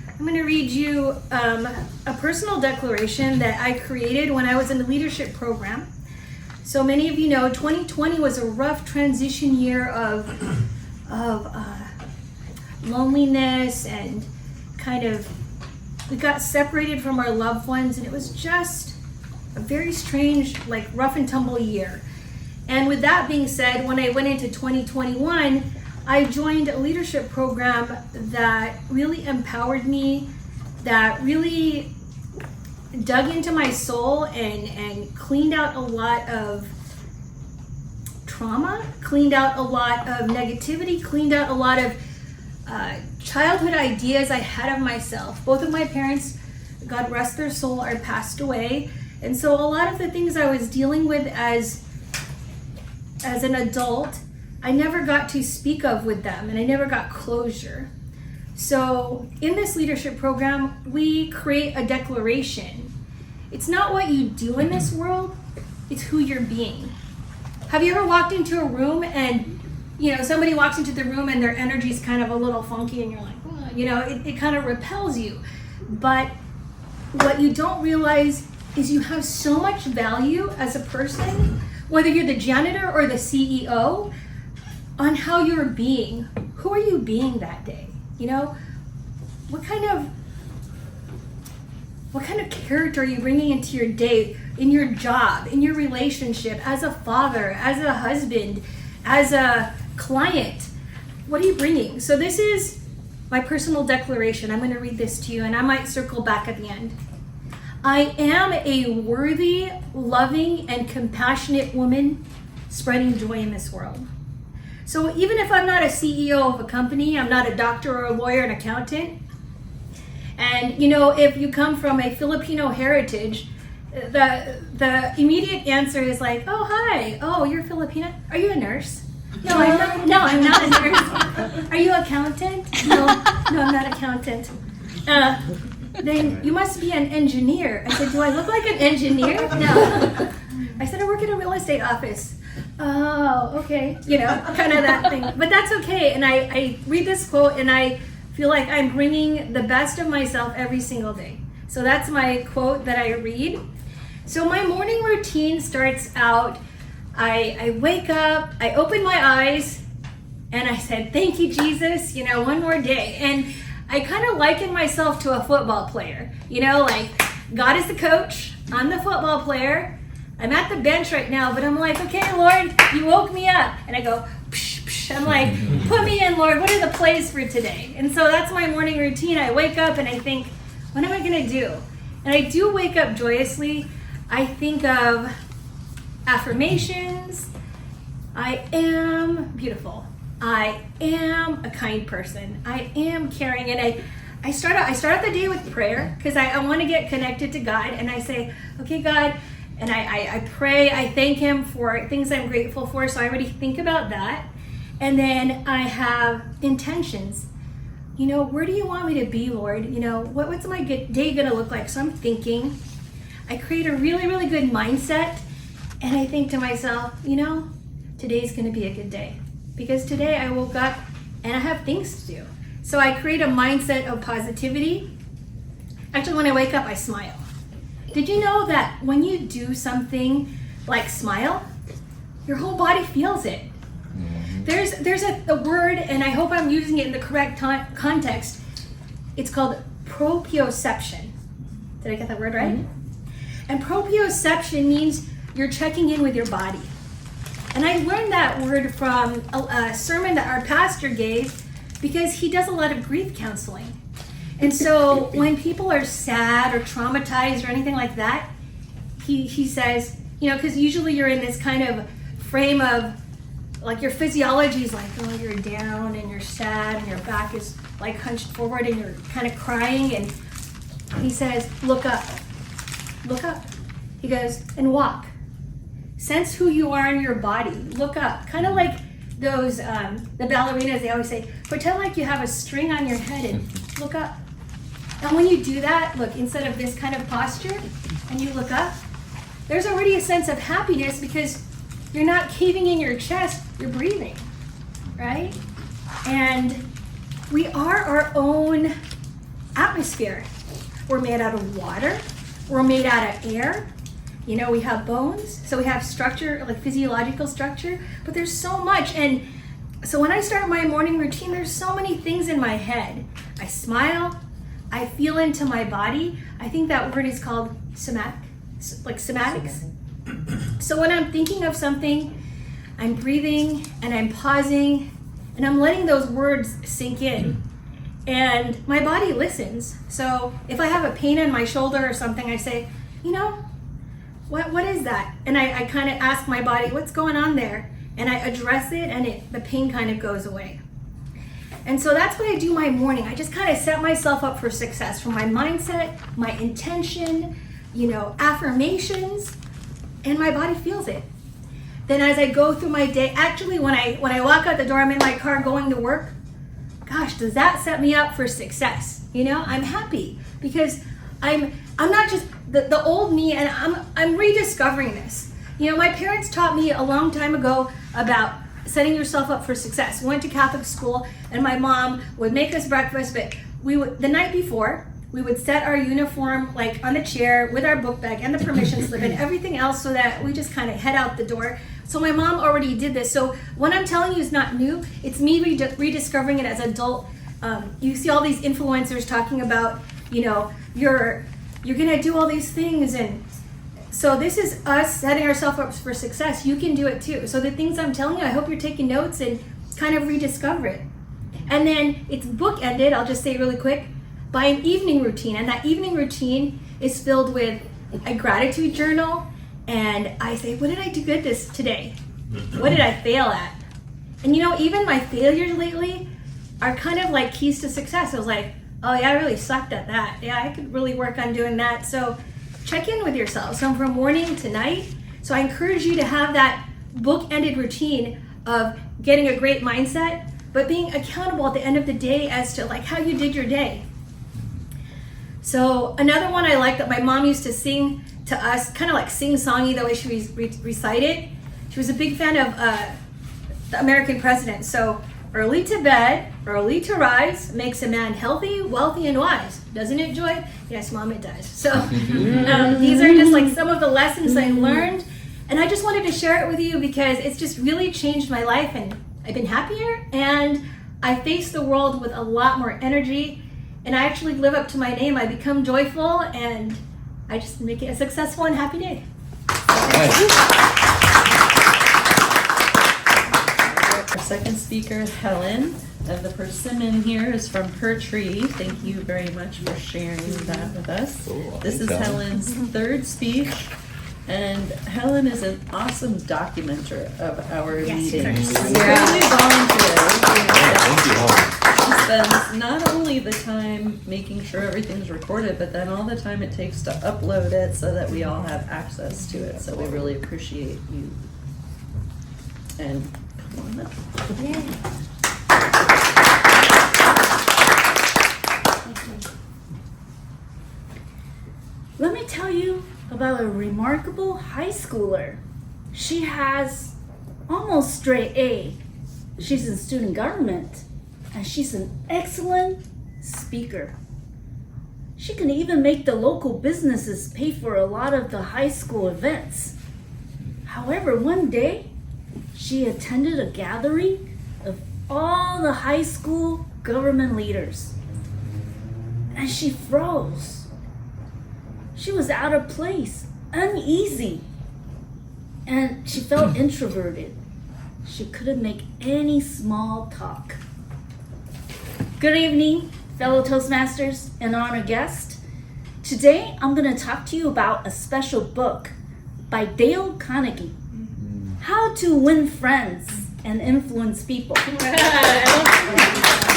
[SPEAKER 3] I'm going to read you a personal declaration that I created when I was in the leadership program. So many of you know 2020 was a rough transition year of loneliness, and kind of we got separated from our loved ones, and it was just a very strange, like rough and tumble year. And with that being said, when I went into 2021, I joined a leadership program that really empowered me, that really dug into my soul and cleaned out a lot of trauma, cleaned out a lot of negativity, cleaned out a lot of childhood ideas I had of myself. Both of my parents, God rest their soul, are passed away. And so a lot of the things I was dealing with as an adult, I never got to speak of with them, and I never got closure. So in this leadership program, we create a declaration. It's not what you do in this world, it's who you're being. Have you ever walked into a room and, you know, somebody walks into the room and their energy is kind of a little funky and you're like, oh, you know, it kind of repels you. But what you don't realize is you have so much value as a person, whether you're the janitor or the CEO, on how you're being. Who are you being that day? You know, what kind of character are you bringing into your day, in your job, in your relationship, as a father, as a husband, as a client? What are you bringing? So this is my personal declaration. I'm going to read this to you, and I might circle back at the end. I am a worthy, loving, and compassionate woman spreading joy in this world. So even if I'm not a CEO of a company, I'm not a doctor or a lawyer, an accountant, and you know, if you come from a Filipino heritage, the immediate answer is like, oh, hi, oh, you're Filipino? Are you a nurse? No, I'm not a nurse. Are you an accountant? No, I'm not accountant. Then you must be an engineer. I said, do I look like an engineer? No. I said, I work in a real estate office. Oh, okay. You know, kind of that thing. But that's okay. And I read this quote and I feel like I'm bringing the best of myself every single day. So that's my quote that I read. So my morning routine starts out, I wake up, I open my eyes, and I said, thank you, Jesus, you know, one more day. And I kind of liken myself to a football player. You know, like, God is the coach, I'm the football player. I'm at the bench right now, but I'm like, okay, Lord, you woke me up. And I go, psh, psh. I'm like, put me in, Lord, what are the plays for today? And so that's my morning routine. I wake up and I think, what am I gonna do? And I do wake up joyously. I think of affirmations. I am beautiful. I am a kind person. I am caring. And I start out the day with prayer because I want to get connected to God. And I say, okay, God, and I pray, I thank Him for things I'm grateful for. So I already think about that. And then I have intentions. You know, where do you want me to be, Lord? You know, what's my day gonna look like? So I'm thinking. I create a really, really good mindset. And I think to myself, you know, today's gonna be a good day. Because today I woke up and I have things to do. So I create a mindset of positivity. Actually, when I wake up, I smile. Did you know that when you do something like smile, your whole body feels it? There's a word, and I hope I'm using it in the correct context. It's called proprioception. Did I get that word right? Mm-hmm. And proprioception means you're checking in with your body. And I learned that word from a sermon that our pastor gave because he does a lot of grief counseling. And so when people are sad or traumatized or anything like that, he says, you know, because usually you're in this kind of frame of, like, your physiology is like, oh, you're down and you're sad and your back is like hunched forward and you're kind of crying. And he says, look up. Look up. He goes, and walk. Sense who you are in your body. Look up. Kind of like those, the ballerinas, they always say, pretend like you have a string on your head and look up. And when you do that, look, instead of this kind of posture, and you look up, there's already a sense of happiness because you're not caving in your chest, you're breathing, right? And we are our own atmosphere. We're made out of water. We're made out of air. You know, we have bones, so we have structure, like physiological structure, but there's so much. And so when I start my morning routine, there's so many things in my head. I smile, I feel into my body. I think that word is called somatics. So when I'm thinking of something, I'm breathing and I'm pausing and I'm letting those words sink in. And my body listens. So if I have a pain in my shoulder or something, I say, you know, what is that? And I kind of ask my body, what's going on there? And I address it and the pain kind of goes away. And so that's what I do my morning. I just kind of set myself up for success from my mindset, my intention, affirmations, and my body feels it. Then as I go through my day, actually when I walk out the door, I'm in my car going to work. Gosh, does that set me up for success? I'm happy because I'm not just the old me, and I'm rediscovering this. My parents taught me a long time ago about setting yourself up for success. We went to Catholic school, and my mom would make us breakfast, but the night before, we would set our uniform like on the chair with our book bag and the permission slip and everything else so that we just kind of head out the door. So my mom already did this. So what I'm telling you is not new. It's me rediscovering it as an adult. You see all these influencers talking about, you're gonna do all these things, and so this is us setting ourselves up for success. You can do it too. So the things I'm telling you, I hope you're taking notes and kind of rediscover it. And then it's bookended, I'll just say it really quick, by an evening routine. And that evening routine is filled with a gratitude journal. And I say, what did I do good today? What did I fail at? And even my failures lately are kind of like keys to success. I was like, oh yeah, I really sucked at that. Yeah, I could really work on doing that. So check in with yourself. So from morning to night. So I encourage you to have that book-ended routine of getting a great mindset, but being accountable at the end of the day as to like how you did your day. So another one I like that my mom used to sing to us, kind of like sing-songy the way she recited. She was a big fan of the American president. So early to bed, early to rise makes a man healthy, wealthy, and wise. Doesn't it, Joy? Yes, Mom, it does. So these are just like some of the lessons I learned. And I just wanted to share it with you because it's just really changed my life, and I've been happier, and I face the world with a lot more energy, and I actually live up to my name. I become joyful, and I just make it a successful and happy day.
[SPEAKER 8] Our second speaker, Helen. The persimmon here is from her tree. Thank you very much for sharing that with us.
[SPEAKER 7] Cool.
[SPEAKER 8] This is
[SPEAKER 7] Thanks,
[SPEAKER 8] Helen's third speech. And Helen is an awesome documenter of our meetings. Really volunteers.
[SPEAKER 7] Thank you, Helen.
[SPEAKER 8] She spends not only the time making sure everything's recorded, but then all the time it takes to upload it so that we all have access to it. So we really appreciate you. And come on up.
[SPEAKER 14] Let me tell you about a remarkable high schooler. She has almost straight A. She's in student government, and she's an excellent speaker. She can even make the local businesses pay for a lot of the high school events. However, one day, she attended a gathering of all the high school government leaders, and she froze. She was out of place, uneasy, and she felt introverted. She couldn't make any small talk. Good evening, fellow Toastmasters and honored guests. Today, I'm going to talk to you about a special book by Dale Carnegie, How to Win Friends and Influence People. How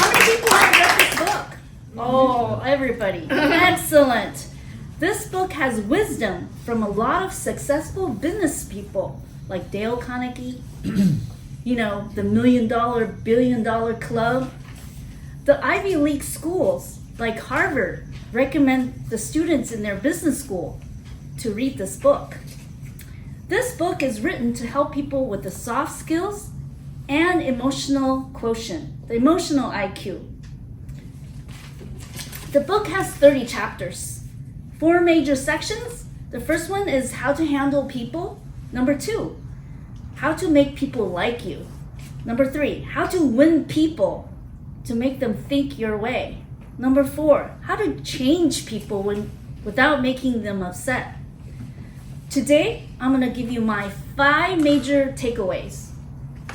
[SPEAKER 14] many people have read this book? Oh, everybody. Excellent. This book has wisdom from a lot of successful business people like Dale Carnegie, the $1 million, $1 billion club. The Ivy League schools like Harvard recommend the students in their business school to read this book. This book is written to help people with the soft skills and emotional quotient, the emotional IQ. The book has 30 chapters. 4 major sections. The first one is how to handle people. Number 2, how to make people like you. Number 3, how to win people to make them think your way. Number 4, how to change people without making them upset. Today, I'm gonna give you my 5 major takeaways.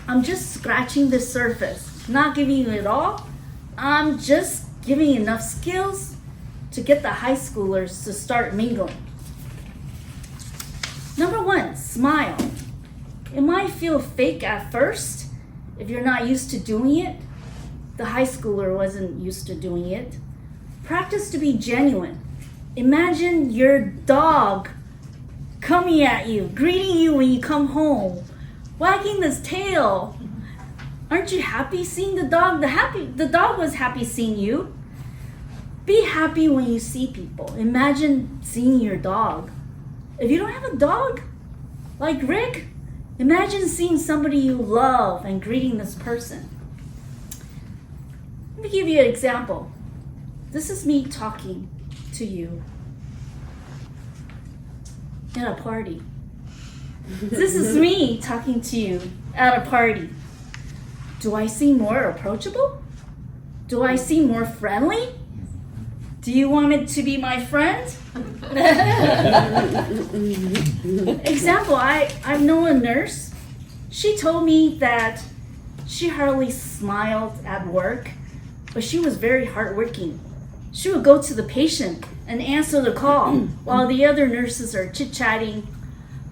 [SPEAKER 14] I'm just scratching the surface, not giving you it all. I'm just giving you enough skills to get the high schoolers to start mingling. Number 1, smile. It might feel fake at first if you're not used to doing it, the high schooler wasn't used to doing it. Practice to be genuine. Imagine your dog coming at you, greeting you when you come home, wagging his tail. Aren't you happy seeing the dog? The dog was happy seeing you. Be happy when you see people. Imagine seeing your dog. If you don't have a dog, like Rick, imagine seeing somebody you love and greeting this person. Let me give you an example. This is me talking to you at a party. This is me talking to you at a party. Do I seem more approachable? Do I seem more friendly? Do you want me to be my friend? Example, I've known a nurse. She told me that she hardly smiled at work, but she was very hardworking. She would go to the patient and answer the call while the other nurses are chit-chatting.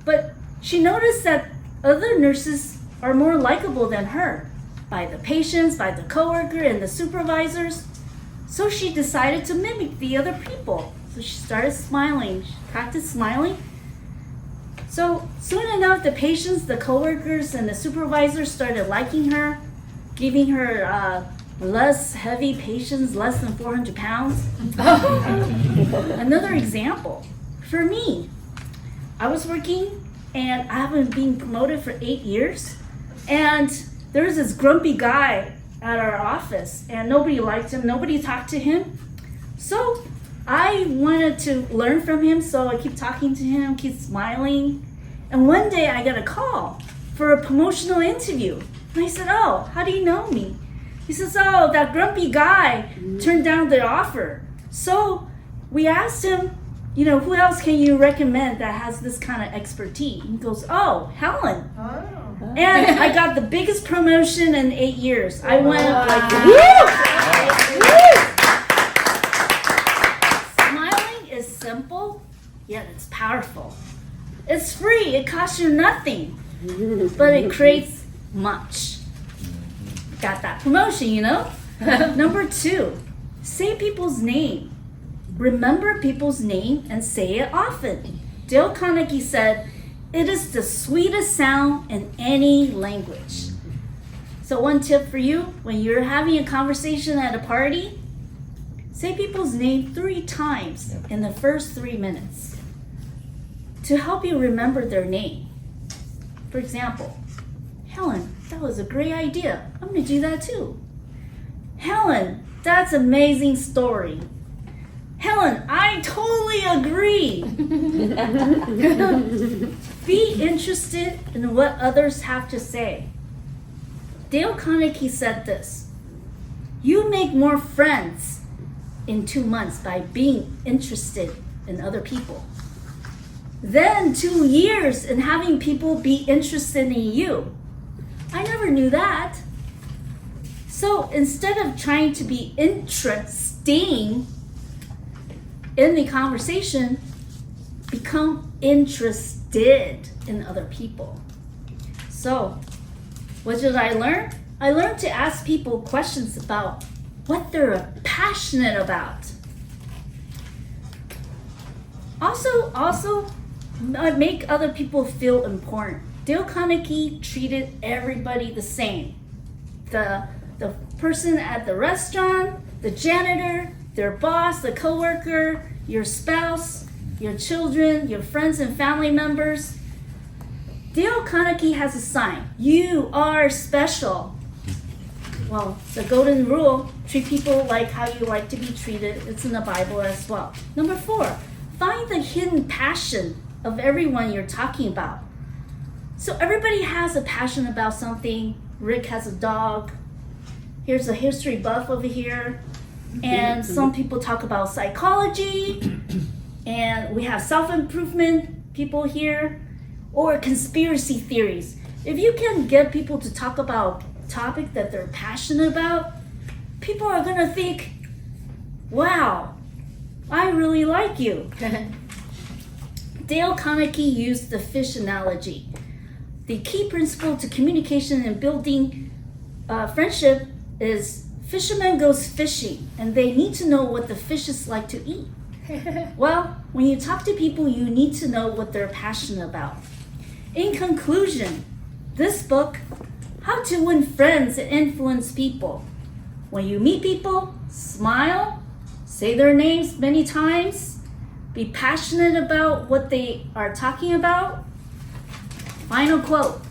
[SPEAKER 14] But she noticed that other nurses are more likable than her by the patients, by the coworker, and the supervisors. So she decided to mimic the other people. So she started smiling. She practiced smiling. So soon enough, the patients, the coworkers, and the supervisors started liking her, giving her less heavy patients, less than 400 pounds. Another example, for me, I was working and I haven't been promoted for 8 years. And there was this grumpy guy at our office and nobody liked him, nobody talked to him. So I wanted to learn from him, so I keep talking to him, keep smiling. And one day I got a call for a promotional interview. And I said, "Oh, how do you know me?" He says, "Oh, that grumpy guy turned down the offer." So we asked him, who else can you recommend that has this kind of expertise? He goes, "Oh, Helen." And I got the biggest promotion in 8 years. I went up like Smiling is simple, yet it's powerful. It's free, it costs you nothing, but it creates much. Got that promotion, Number 2, say people's name. Remember people's name and say it often. Dale Carnegie said, "It is the sweetest sound in any language." So one tip for you, when you're having a conversation at a party, say people's name 3 times in the first 3 minutes to help you remember their name. For example, "Helen, that was a great idea. I'm gonna do that too." "Helen, that's an amazing story." "Helen, I totally agree." Be interested in what others have to say. Dale Carnegie said this: "You make more friends in 2 months by being interested in other people than 2 years in having people be interested in you." I never knew that. So instead of trying to be interesting in the conversation, become interested in other people. So, what did I learn? I learned to ask people questions about what they're passionate about. Also, make other people feel important. Dale Carnegie treated everybody the same. The person at the restaurant, the janitor, their boss, the coworker, your spouse, your children, your friends and family members. Dale Carnegie has a sign: "You are special." Well, the golden rule, treat people like how you like to be treated. It's in the Bible as well. Number 4, find the hidden passion of everyone you're talking about. So everybody has a passion about something. Rick has a dog. Here's a history buff over here. And some people talk about psychology. And we have self-improvement people here. Or conspiracy theories. If you can get people to talk about a topic that they're passionate about, people are gonna think, "Wow, I really like you." Dale Carnegie used the fish analogy. The key principle to communication and building friendship is Fisherman goes fishing and they need to know what the fishes like to eat. Well, when you talk to people, you need to know what they're passionate about. In conclusion, this book, How to Win Friends and Influence People. When you meet people, smile, say their names many times, be passionate about what they are talking about. Final quote,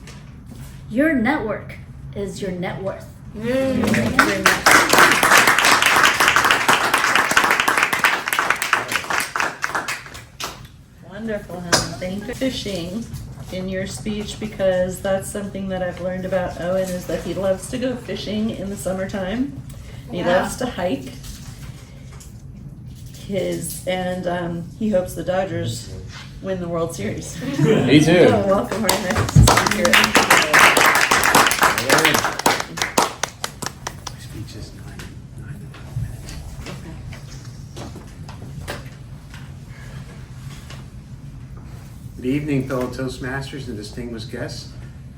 [SPEAKER 14] your network is your net worth. Thank you very much.
[SPEAKER 8] Wonderful, Helen. Thank you. Fishing in your speech, because that's something that I've learned about Owen, is that he loves to go fishing in the summertime. He loves to hike. He hopes the Dodgers win the World Series.
[SPEAKER 7] Me too.
[SPEAKER 8] So welcome, our next speaker.
[SPEAKER 1] My speech is 9 minutes. Good evening, fellow Toastmasters and distinguished guests.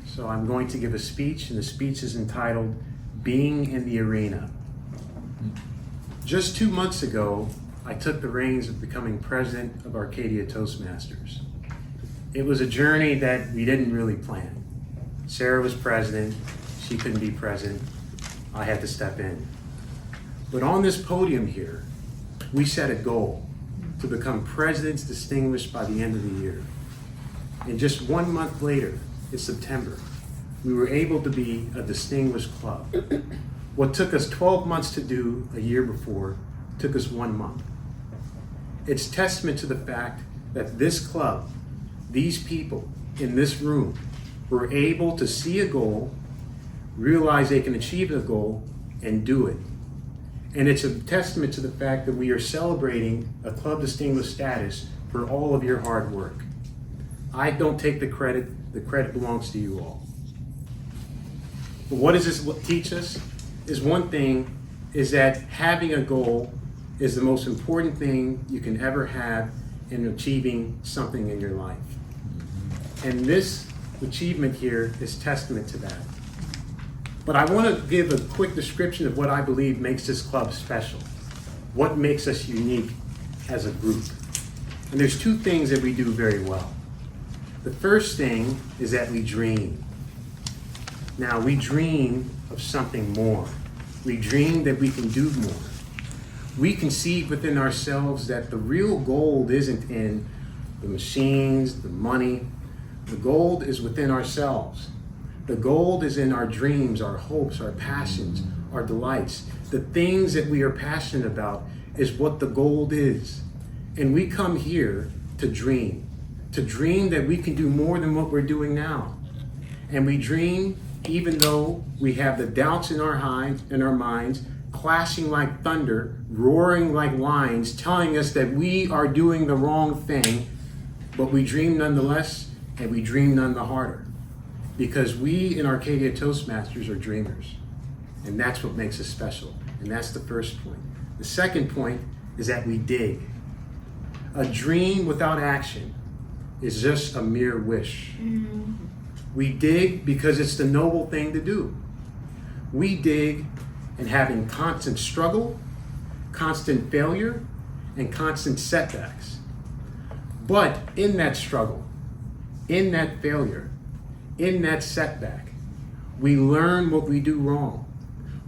[SPEAKER 1] So I'm going to give a speech, and the speech is entitled, Being in the Arena. Just 2 months ago, I took the reins of becoming president of Arcadia Toastmasters. It was a journey that we didn't really plan. Sarah was president, she couldn't be president, I had to step in. But on this podium here, we set a goal to become presidents distinguished by the end of the year. And just 1 month later, in September, we were able to be a distinguished club. What took us 12 months to do a year before took us 1 month. It's testament to the fact that this club, these people in this room, were able to see a goal, realize they can achieve a goal, and do it. And it's a testament to the fact that we are celebrating a club distinguished status for all of your hard work. I don't take the credit belongs to you all. But what does this teach us? Is one thing is that having a goal is the most important thing you can ever have in achieving something in your life. And this achievement here is testament to that. But I want to give a quick description of what I believe makes this club special. What makes us unique as a group. And there's 2 things that we do very well. The first thing is that we dream. Now, we dream of something more. We dream that we can do more. We conceive within ourselves that the real gold isn't in the machines, the money. The gold is within ourselves. The gold is in our dreams, our hopes, our passions, our delights. The things that we are passionate about is what the gold is. And we come here to dream that we can do more than what we're doing now. And we dream even though we have the doubts in our minds, clashing like thunder, roaring like lions, telling us that we are doing the wrong thing, but we dream nonetheless, and we dream none the harder. Because we in Arcadia Toastmasters are dreamers. And that's what makes us special. And that's the first point. The second point is that we dig. A dream without action is just a mere wish. We dig because it's the noble thing to do. We dig in having constant struggle, constant failure, and constant setbacks. But in that struggle, in that failure, in that setback, we learn what we do wrong.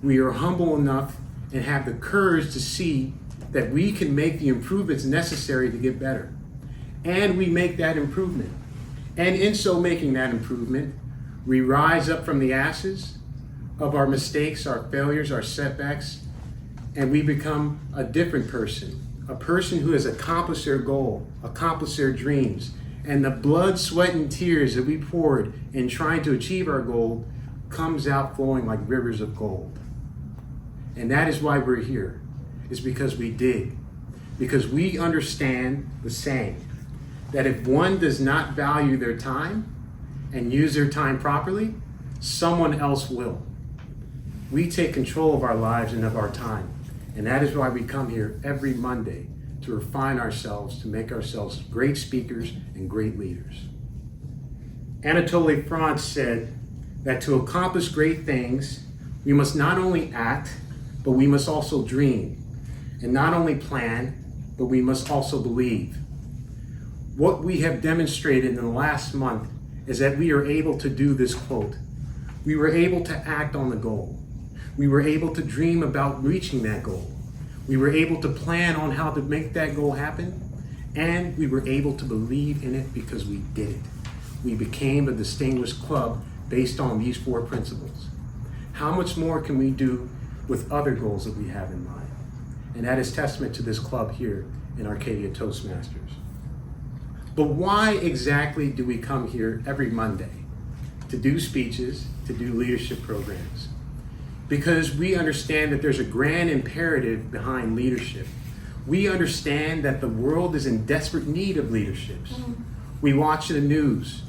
[SPEAKER 1] We are humble enough and have the courage to see that we can make the improvements necessary to get better. And we make that improvement. And in so making that improvement, we rise up from the ashes of our mistakes, our failures, our setbacks, and we become a different person. A person who has accomplished their goal, accomplished their dreams. And the blood, sweat, and tears that we poured in trying to achieve our goal comes out flowing like rivers of gold. And that is why we're here. It's because we dig. Because we understand the saying that if one does not value their time and use their time properly, someone else will. We take control of our lives and of our time. And that is why we come here every Monday to refine ourselves, to make ourselves great speakers and great leaders. Anatole France said that to accomplish great things, we must not only act, but we must also dream. And not only plan, but we must also believe. What we have demonstrated in the last month is that we are able to do this quote. We were able to act on the goal. We were able to dream about reaching that goal. We were able to plan on how to make that goal happen. And we were able to believe in it because we did it. We became a distinguished club based on these 4 principles. How much more can we do with other goals that we have in mind? And that is testament to this club here in Arcadia Toastmasters. But why exactly do we come here every Monday? To do speeches, to do leadership programs. Because we understand that there's a grand imperative behind leadership. We understand that the world is in desperate need of leaderships. We watch the news.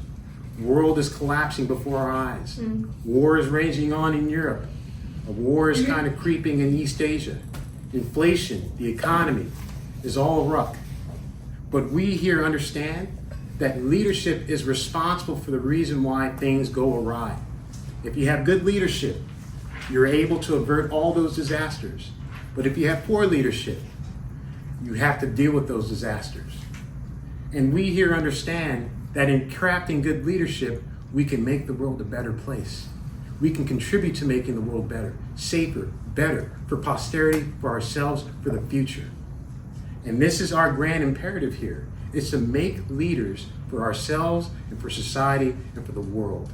[SPEAKER 1] The world is collapsing before our eyes. War is raging on in Europe. A war is kind of creeping in East Asia. Inflation, the economy is all ruck. But we here understand that leadership is responsible for the reason why things go awry. If you have good leadership, you're able to avert all those disasters. But if you have poor leadership, you have to deal with those disasters. And we here understand that in crafting good leadership, we can make the world a better place. We can contribute to making the world better, safer, better, for posterity, for ourselves, for the future. And this is our grand imperative here. It's to make leaders for ourselves and for society and for the world.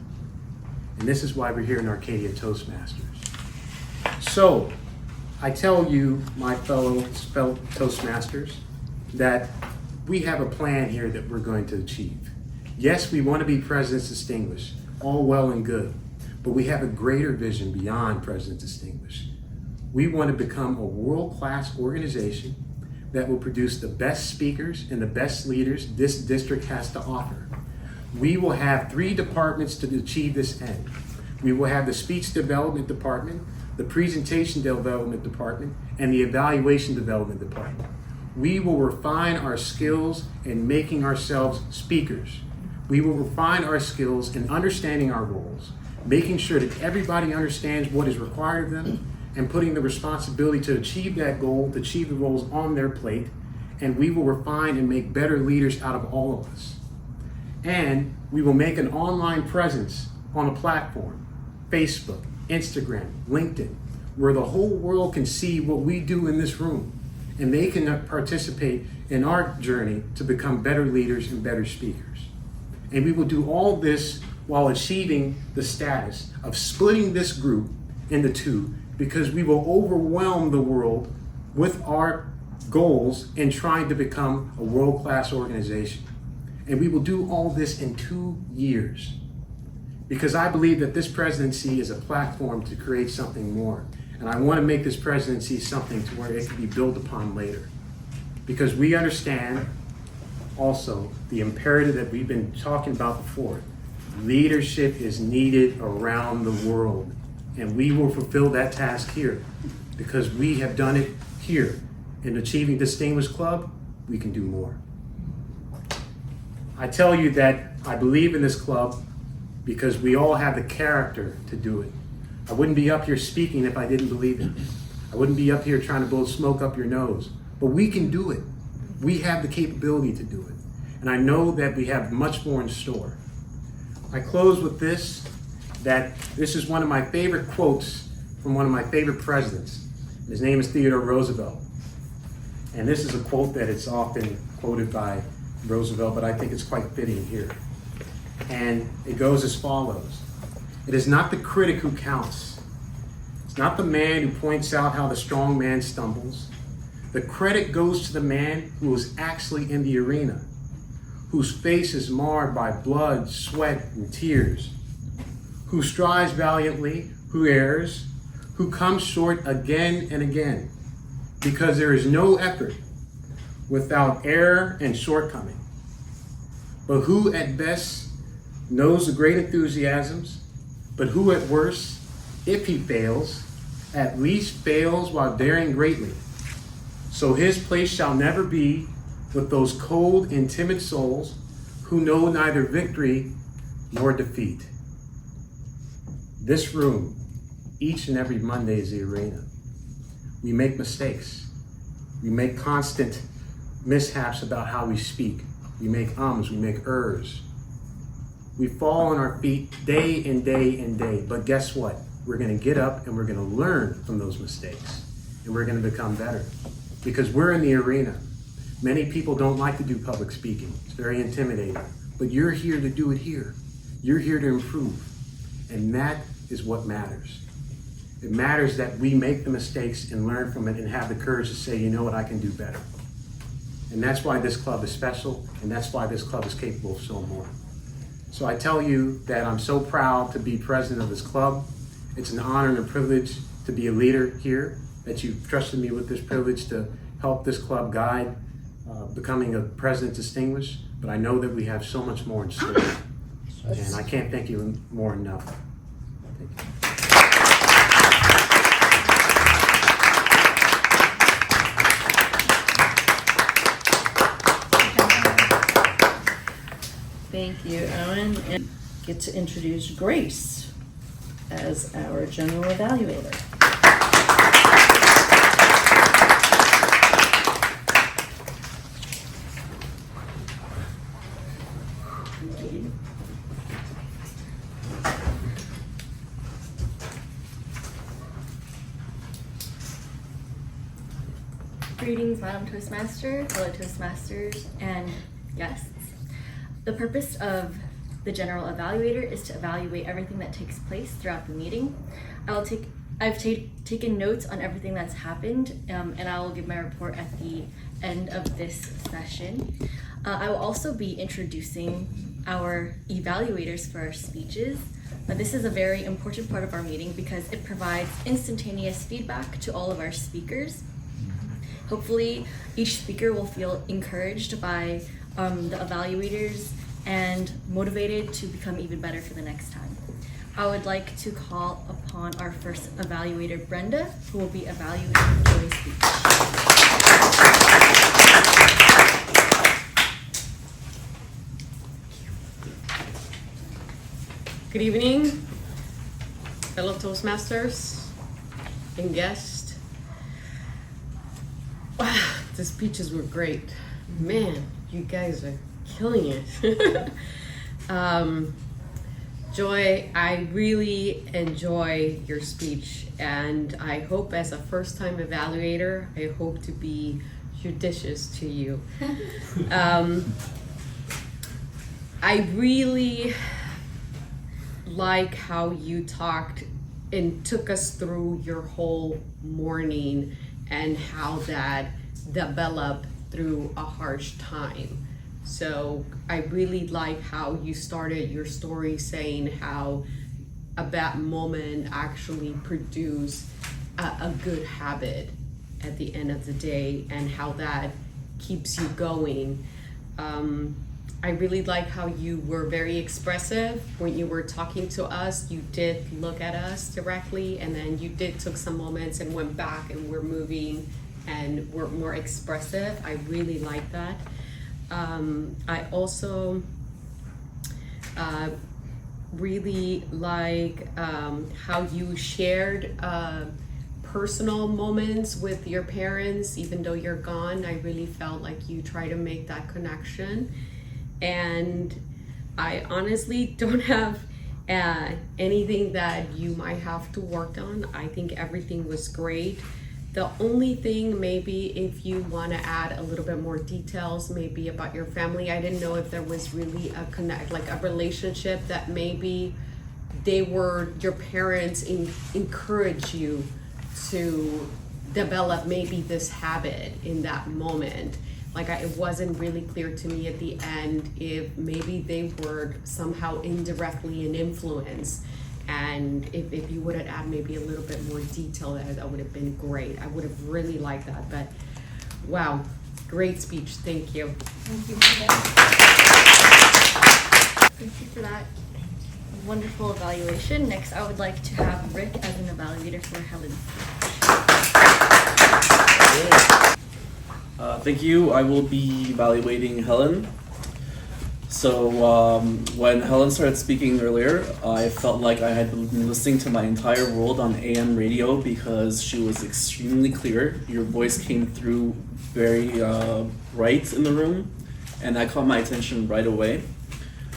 [SPEAKER 1] And this is why we're here in Arcadia Toastmasters. So, I tell you, my fellow Toastmasters, that we have a plan here that we're going to achieve. Yes, we want to be President's Distinguished, all well and good, but we have a greater vision beyond President's Distinguished. We want to become a world-class organization that will produce the best speakers and the best leaders this district has to offer. We will have 3 departments to achieve this end. We will have the Speech Development Department, the Presentation Development Department, and the Evaluation Development Department. We will refine our skills in making ourselves speakers. We will refine our skills in understanding our roles, making sure that everybody understands what is required of them, and putting the responsibility to achieve that goal, to achieve the roles on their plate, and we will refine and make better leaders out of all of us. And we will make an online presence on a platform, Facebook, Instagram, LinkedIn, where the whole world can see what we do in this room, and they can participate in our journey to become better leaders and better speakers. And we will do all this while achieving the status of splitting this group into 2, because we will overwhelm the world with our goals in trying to become a world-class organization. And we will do all this in 2 years. Because I believe that this presidency is a platform to create something more. And I want to make this presidency something to where it can be built upon later. Because we understand also the imperative that we've been talking about before. Leadership is needed around the world. And we will fulfill that task here. Because we have done it here. In achieving Distinguished Club, we can do more. I tell you that I believe in this club because we all have the character to do it. I wouldn't be up here speaking if I didn't believe it. I wouldn't be up here trying to blow smoke up your nose. But we can do it. We have the capability to do it. And I know that we have much more in store. I close with this, that this is one of my favorite quotes from one of my favorite presidents. His name is Theodore Roosevelt. And this is a quote that is often quoted by Roosevelt, but I think it's quite fitting here. And it goes as follows. It is not the critic who counts. It's not the man who points out how the strong man stumbles. The credit goes to the man who is actually in the arena, whose face is marred by blood, sweat, and tears, who strives valiantly, who errs, who comes short again and again, because there is no effort without error and shortcoming, but who at best knows the great enthusiasms, but who at worst, if he fails, at least fails while daring greatly. So his place shall never be with those cold and timid souls who know neither victory nor defeat. This room, each and every Monday, is the arena. We make mistakes. We make constant mishaps about how we speak. We make ums, we make ers. We fall on our feet day and day and day, but guess what? We're gonna get up and we're gonna learn from those mistakes, and we're gonna become better. Because we're in the arena. Many people don't like to do public speaking. It's very intimidating, but you're here to do it here. You're here to improve, and that is what matters. It matters that we make the mistakes and learn from it and have the courage to say, you know what, I can do better. And that's why this club is special, and that's why this club is capable of so more. So I tell you that I'm so proud to be president of this club. It's an honor and a privilege to be a leader here, that you've trusted me with this privilege to help this club guide becoming a president distinguished. But I know that we have so much more in store. And I can't thank you more enough. Thank you.
[SPEAKER 8] Thank you, Owen. And get to introduce Grace as our general evaluator.
[SPEAKER 15] Greetings, Madam Toastmaster, fellow Toastmasters, and guests. The purpose of the General Evaluator is to evaluate everything that takes place throughout the meeting. I've taken notes on everything that's happened, and I will give my report at the end of this session. I will also be introducing our evaluators for our speeches. This is a very important part of our meeting because it provides instantaneous feedback to all of our speakers. Hopefully, each speaker will feel encouraged by the evaluators and motivated to become even better for the next time. I would like to call upon our first evaluator, Brenda, who will be evaluating Joy's speech.
[SPEAKER 16] Good evening, fellow Toastmasters and guests. Wow, the speeches were great. Man, you guys are killing it. Joy, I really enjoy your speech, and I hope as a first-time evaluator, I hope to be judicious to you. I really like how you talked and took us through your whole morning and how that developed through a harsh time. So I really like how you started your story saying how a bad moment actually produced a good habit at the end of the day, and how that keeps you going. I really like how you were very expressive when you were talking to us. You did look at us directly, and then you did took some moments and went back and were moving and were more expressive. I really like that. I also really like how you shared personal moments with your parents. Even though you're gone, I really felt like you try to make that connection. And I honestly don't have anything that you might have to work on. I think everything was great. The only thing, maybe if you want to add a little bit more details, maybe about your family. I didn't know if there was really a connect, like a relationship that maybe they were, your parents encourage you to develop maybe this habit in that moment. Like it wasn't really clear to me at the end if maybe they were somehow indirectly an influence. And if you would have added maybe a little bit more detail there, that would have been great. I would have really liked that. But wow, great speech. Thank you.
[SPEAKER 15] Thank you for that. Thank you for that wonderful evaluation. Next, I would like to have Rick as an evaluator for Helen.
[SPEAKER 13] Thank you. I will be evaluating Helen. So when Helen started speaking earlier, I felt like I had been listening to my entire world on AM radio because she was extremely clear. Your voice came through very right in the room, and that caught my attention right away.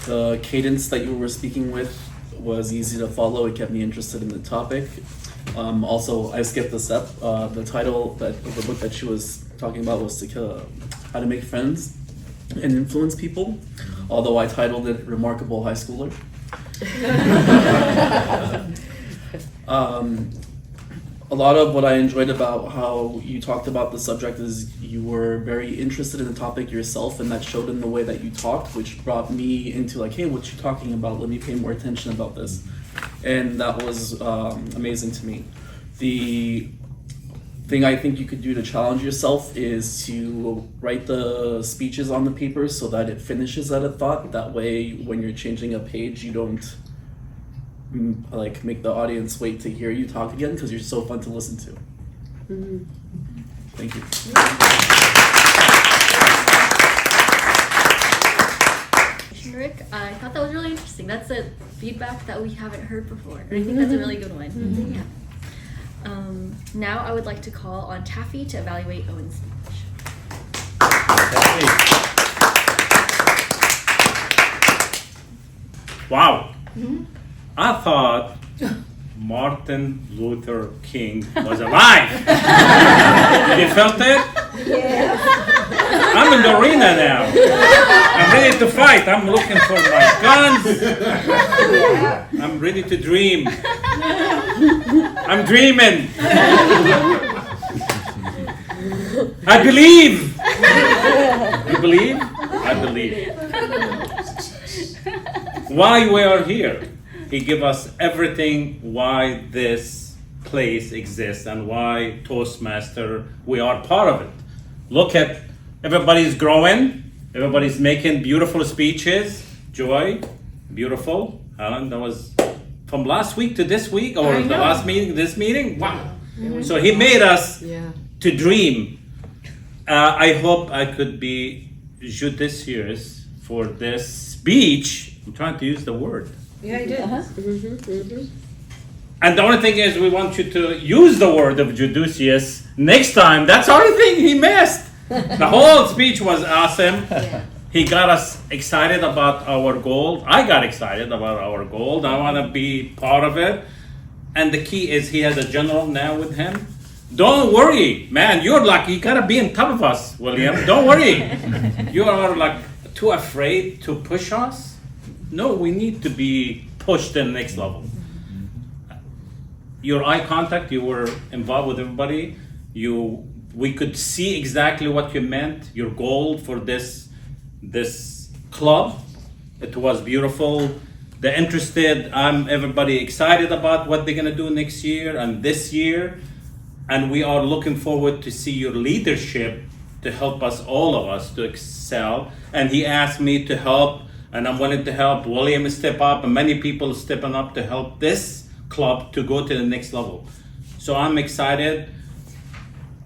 [SPEAKER 13] The cadence that you were speaking with was easy to follow. It kept me interested in the topic. Also, I skipped a step. The title of the book that she was talking about was How to Make Friends and Influence People, although I titled it Remarkable High Schooler. A lot of what I enjoyed about how you talked about the subject is you were very interested in the topic yourself, and that showed in the way that you talked, which brought me into like, hey, what you talking about? Let me pay more attention about this. And that was amazing to me. The thing I think you could do to challenge yourself is to write the speeches on the paper so that it finishes at a thought. That way, when you're changing a page, you don't like make the audience wait to hear you talk again because you're so fun to listen to.
[SPEAKER 16] Mm-hmm.
[SPEAKER 13] Thank you.
[SPEAKER 15] Rick, I thought that was really interesting. That's a feedback that we haven't heard before. And I think that's a really good one.
[SPEAKER 16] Mm-hmm.
[SPEAKER 15] Yeah. Now I would like to call on Taffy to evaluate Owen's speech.
[SPEAKER 2] Wow. I thought Martin Luther King was alive. Did you felt it?
[SPEAKER 10] Yeah.
[SPEAKER 2] I'm in the arena now. I'm ready to fight. I'm looking for my guns. I'm ready to dream. I'm dreaming. I believe. You believe? I believe. Why we are here? He give us everything why this place exists and why Toastmaster, we are part of it. Look at, everybody's growing, everybody's making beautiful speeches. Joy, beautiful. Alan, that was from last week to this week, or the last meeting, this meeting? Wow. So he made us to dream. I hope I could be judicious for this speech. I'm trying to use the word.
[SPEAKER 4] Yeah, I did.
[SPEAKER 2] And the only thing is, we want you to use the word of judicious next time. That's the only thing he missed. The whole speech was awesome. He got us excited about our goal. I got excited about our goal. I want to be part of it. And the key is he has a general now with him. Don't worry, man. You're lucky. You got to be on top of us, William. Don't worry. You are like too afraid to push us. No, we need to be pushed to the next level. Your eye contact, you were involved with everybody. We could see exactly what you meant, your goal for this club. It was beautiful. The interested, everybody excited about what they're gonna do next year and this year. And we are looking forward to see your leadership to help us, all of us, to excel. And he asked me to help, and I'm willing to help. William step up, and many people stepping up to help this club to go to the next level. So I'm excited,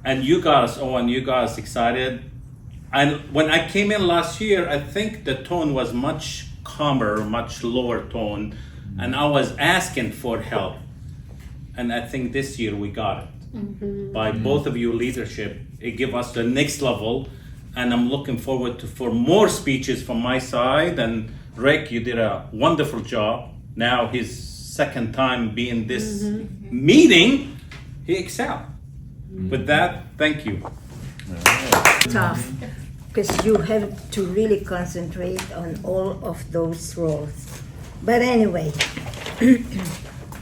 [SPEAKER 2] and you guys, Owen, you guys excited. And when I came in last year, I think the tone was much calmer, much lower tone, and I was asking for help. And I think this year we got it. By both of you leadership, it gave us the next level. And I'm looking forward for more speeches from my side. And Rick, you did a wonderful job. Now his second time being this meeting, he excelled. With that, thank you.
[SPEAKER 10] Tough, because you have to really concentrate on all of those roles. But anyway,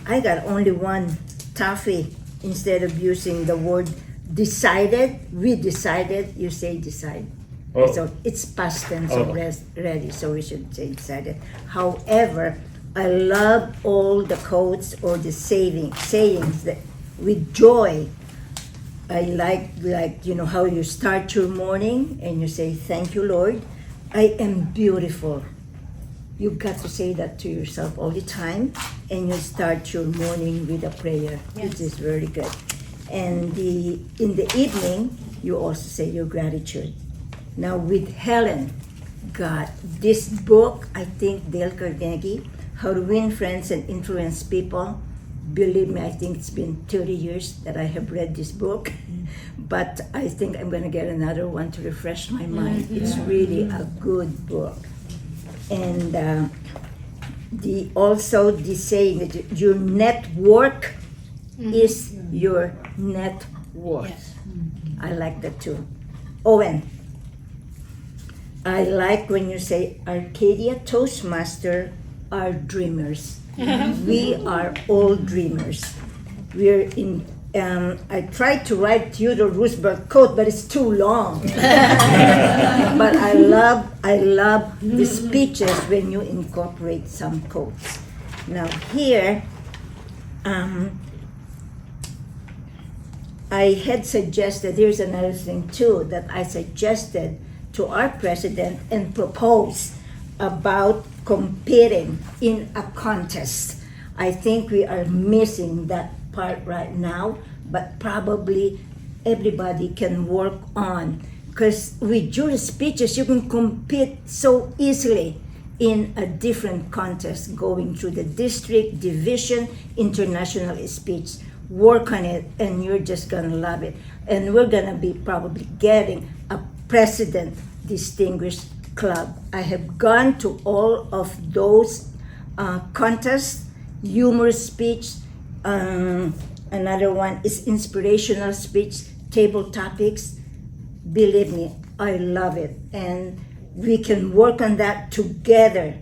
[SPEAKER 10] I got only one Taffy. Instead of using the word decided, we decided, you say decide.
[SPEAKER 2] Oh.
[SPEAKER 10] So it's past tense already, so we should say decided. However, I love all the quotes or the sayings that with joy. I like how you start your morning and you say, thank you, Lord. I am beautiful. You've got to say that to yourself all the time, and you start your morning with a prayer, which is very good. And in the evening, you also say your gratitude. Now with Helen, God, this book, I think Dale Carnegie, How to Win Friends and Influence People. Believe me, I think it's been 30 years that I have read this book, but I think I'm going to get another one to refresh my mind. It's really a good book. And also the saying that your network is your net worth. I like that too. Owen, I like when you say Arcadia Toastmaster are dreamers. We are all dreamers. We're in. I tried to write Theodore Roosevelt quote, but it's too long. But I love the speeches when you incorporate some quotes. Now here, I had suggested. Here's another thing too that I suggested to our president and proposed about competing in a contest. I think we are missing that part right now, but probably everybody can work on, because with your speeches you can compete so easily in a different contest, going through the district, division, international speech. Work on it and you're just gonna love it. And we're gonna be probably getting a president distinguished club. I have gone to all of those contests, humorous speech, another one is inspirational speech, table topics. Believe me, I love it. And we can work on that together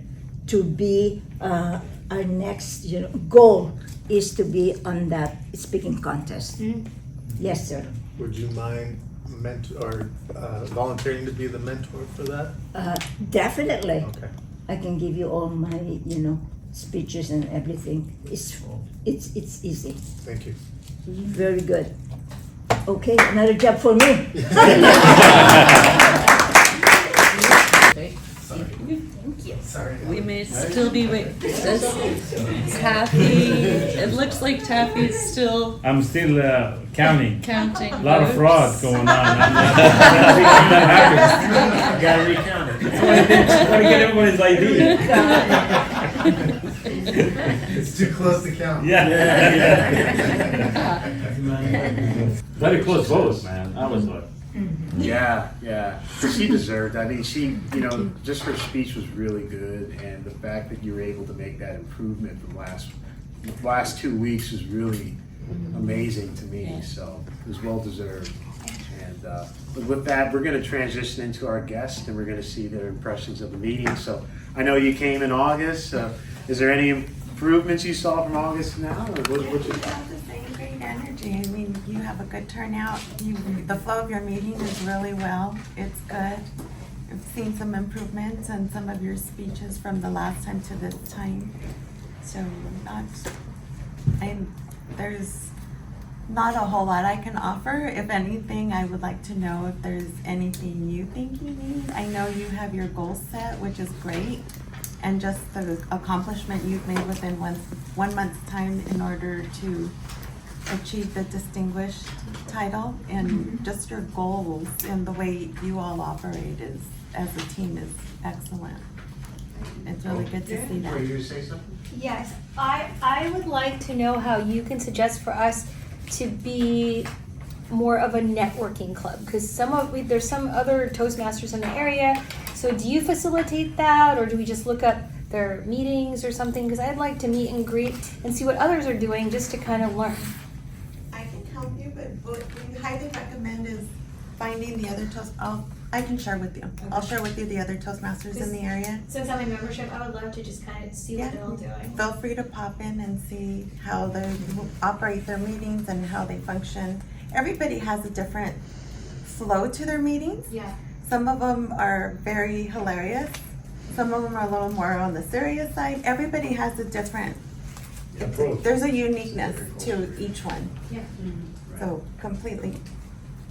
[SPEAKER 10] to be our next goal is to be on that speaking contest. Yes, sir.
[SPEAKER 9] Would you mind volunteering to be the mentor for that?
[SPEAKER 10] Definitely.
[SPEAKER 9] Okay.
[SPEAKER 10] I can give you all my, speeches and everything. It's easy.
[SPEAKER 9] Thank you.
[SPEAKER 10] Very good. Okay, another job for me.
[SPEAKER 9] Sorry.
[SPEAKER 8] We may still be waiting. Taffy, it looks like Taffy's still
[SPEAKER 2] I'm still counting.
[SPEAKER 8] counting.
[SPEAKER 2] A lot of
[SPEAKER 8] votes.
[SPEAKER 2] fraud going on. I'm not happy. Gotta recount it. I want to get everybody's ID.
[SPEAKER 9] It's too close to count.
[SPEAKER 2] Yeah. Very close votes, man. I was like.
[SPEAKER 1] Yeah. She deserved. I mean, just her speech was really good, and the fact that you were able to make that improvement from last 2 weeks was really amazing to me. So it was well deserved. And but with that, we're going to transition into our guests, and we're going to see their impressions of the meeting. So I know you came in August. Is there any improvements you saw from August to now, or what you thought?
[SPEAKER 5] The same great energy. I mean, you have a good turnout. The flow of your meeting is really well. It's good. I've seen some improvements in some of your speeches from the last time to this time. So there's not a whole lot I can offer. If anything, I would like to know if there's anything you think you need. I know you have your goals set, which is great. And just the accomplishment you've made within 1 month's time in order to achieve the distinguished title, and just your goals and the way you all operate as a team is excellent. It's really good to see that.
[SPEAKER 1] Were you to say something?
[SPEAKER 3] Yes, I would like to know how you can suggest for us to be more of a networking club, because there's some other Toastmasters in the area. So do you facilitate that, or do we just look up their meetings or something? Because I'd like to meet and greet and see what others are doing just to kind of learn.
[SPEAKER 5] I can help you, but what we highly recommend is finding the other I can share with you. I'll share with you the other Toastmasters in the area.
[SPEAKER 3] Since I'm a membership, I would love to just kind of see what they're all doing.
[SPEAKER 5] Feel free to pop in and see how they operate their meetings and how they function. Everybody has a different flow to their meetings.
[SPEAKER 3] Yeah.
[SPEAKER 5] Some of them are very hilarious. Some of them are a little more on the serious side. Everybody has a different, there's a uniqueness to each one.
[SPEAKER 3] Yeah.
[SPEAKER 5] So completely.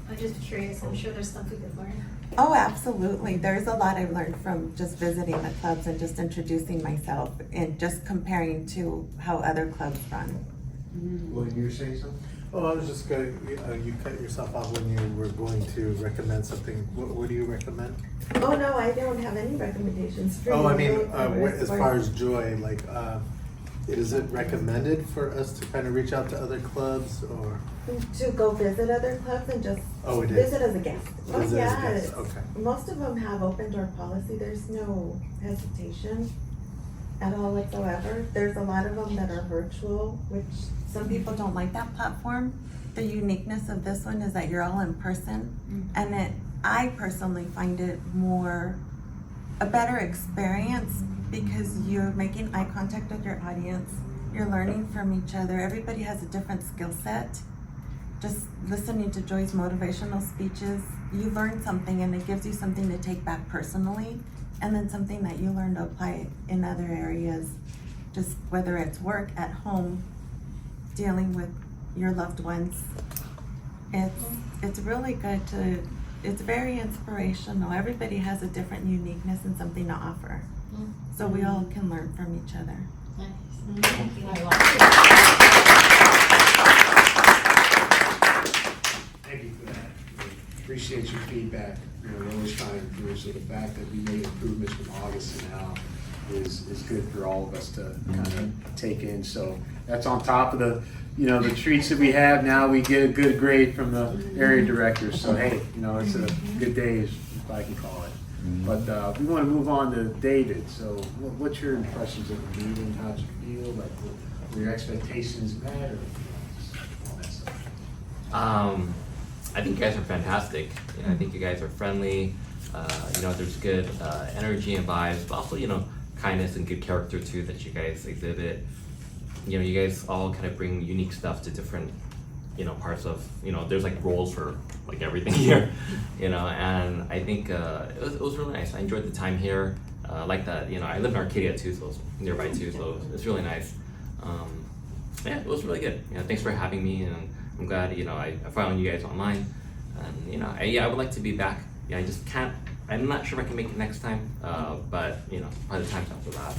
[SPEAKER 3] I'm just curious. I'm sure there's stuff we could learn.
[SPEAKER 5] Oh, absolutely. There's a lot I've learned from just visiting the clubs and just introducing myself and just comparing to how other clubs run.
[SPEAKER 1] Will you say something?
[SPEAKER 9] Oh, I was just going, you cut yourself off when you were going to recommend something. What do you recommend?
[SPEAKER 5] Oh, no, I don't have any recommendations for you.
[SPEAKER 9] Oh, I mean,
[SPEAKER 5] Really,
[SPEAKER 9] as far as joy, like, is it recommended for us to kind of reach out to other clubs or?
[SPEAKER 5] To go visit other clubs and just
[SPEAKER 9] Oh, it is.
[SPEAKER 5] visit as a guest. Oh,
[SPEAKER 9] Visit as a
[SPEAKER 5] yes.
[SPEAKER 9] guest, okay.
[SPEAKER 5] Most of them have open door policy. There's no hesitation at all whatsoever. There's a lot of them that are virtual, which some people don't like that platform. The uniqueness of this one is that you're all in person, and I personally find it a better experience because you're making eye contact with your audience. You're learning from each other. Everybody has a different skill set. Just listening to Joy's motivational speeches, you learn something and it gives you something to take back personally, and then something that you learn to apply in other areas, just whether it's work, at home, dealing with your loved ones. It's really good it's very inspirational. Everybody has a different uniqueness and something to offer. So we all can learn from each other.
[SPEAKER 1] Thank you for that. Appreciate your feedback. We're always trying to improve, so the fact that we made improvements from August to now is good for all of us to kind of take in. So that's on top of the treats that we have. Now we get a good grade from the area director. So hey, it's a good day, if I can call it. But we want to move on to David. So what's your impressions of the meeting? How did you feel? Like, were your expectations met, or all that stuff?
[SPEAKER 6] I think you guys are fantastic. I think you guys are friendly. There's good energy and vibes, but also, kindness and good character too that you guys exhibit. You guys all kind of bring unique stuff to different, parts of, there's like roles for like everything here, and I think it was really nice. I enjoyed the time here. Like that, I live in Arcadia too, so it's nearby too, so it's really nice. Yeah, it was really good. Thanks for having me, and I'm glad, I found you guys online, and I would like to be back. I just can't. I'm not sure if I can make it next time, but by the time after that.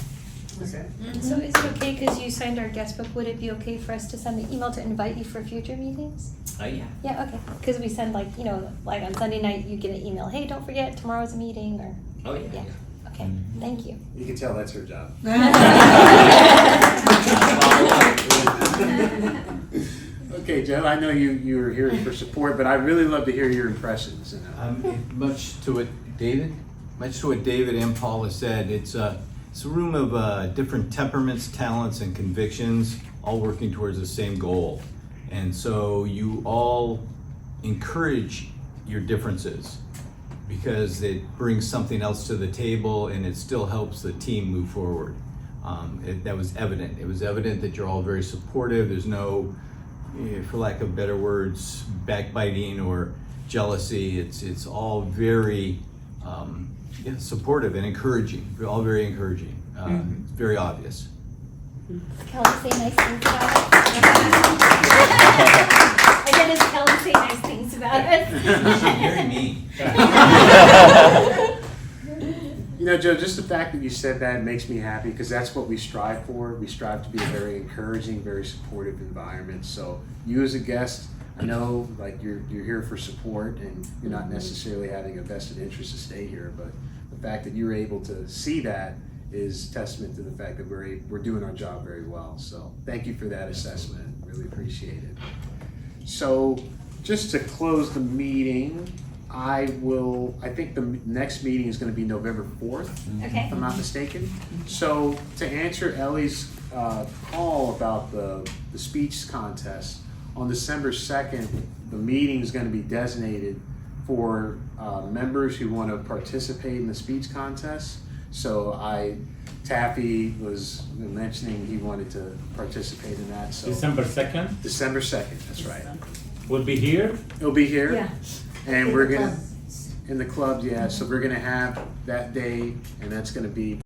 [SPEAKER 1] Okay.
[SPEAKER 3] So is it okay, because you signed our guest book, would it be okay for us to send an email to invite you for future meetings?
[SPEAKER 6] Yeah.
[SPEAKER 3] Yeah, okay, because we send like on Sunday night, you get an email, hey, don't forget, tomorrow's a meeting, or.
[SPEAKER 6] Oh yeah.
[SPEAKER 3] Yeah, okay, thank you.
[SPEAKER 1] You can tell that's her job. Okay, Joe, I know you were here for support, but I'd really love to hear your impressions.
[SPEAKER 7] Much to what David and Paula said, it's a room of different temperaments, talents, and convictions, all working towards the same goal. And so you all encourage your differences because it brings something else to the table, and it still helps the team move forward. That was evident. It was evident that you're all very supportive. There's no, for lack of better words, backbiting or jealousy. It's all very supportive and encouraging. We're all very encouraging. It's very obvious.
[SPEAKER 3] Kelly say nice things about us. I said, does Kelly say nice things about us?
[SPEAKER 7] She's very mean.
[SPEAKER 1] Joe, just the fact that you said that makes me happy, because that's what we strive for. We strive to be a very encouraging, very supportive environment. So you as a guest, I know like you're here for support, and you're not necessarily having a vested interest to stay here, but the fact that you're able to see that is testament to the fact that we're doing our job very well. So thank you for that assessment. Really appreciate it. So just to close the meeting, I think the next meeting is going to be November 4th,
[SPEAKER 3] Okay.
[SPEAKER 1] if I'm not mistaken. So to answer Ellie's call about the speech contest, on December 2nd, the meeting is going to be designated for members who want to participate in the speech contest. So Taffy was mentioning he wanted to participate in that. So
[SPEAKER 2] December 2nd?
[SPEAKER 1] December 2nd, that's right.
[SPEAKER 2] Will be here?
[SPEAKER 1] It'll be here.
[SPEAKER 3] Yeah.
[SPEAKER 1] And we're gonna, in the club, yeah, so we're gonna have that day, and that's gonna be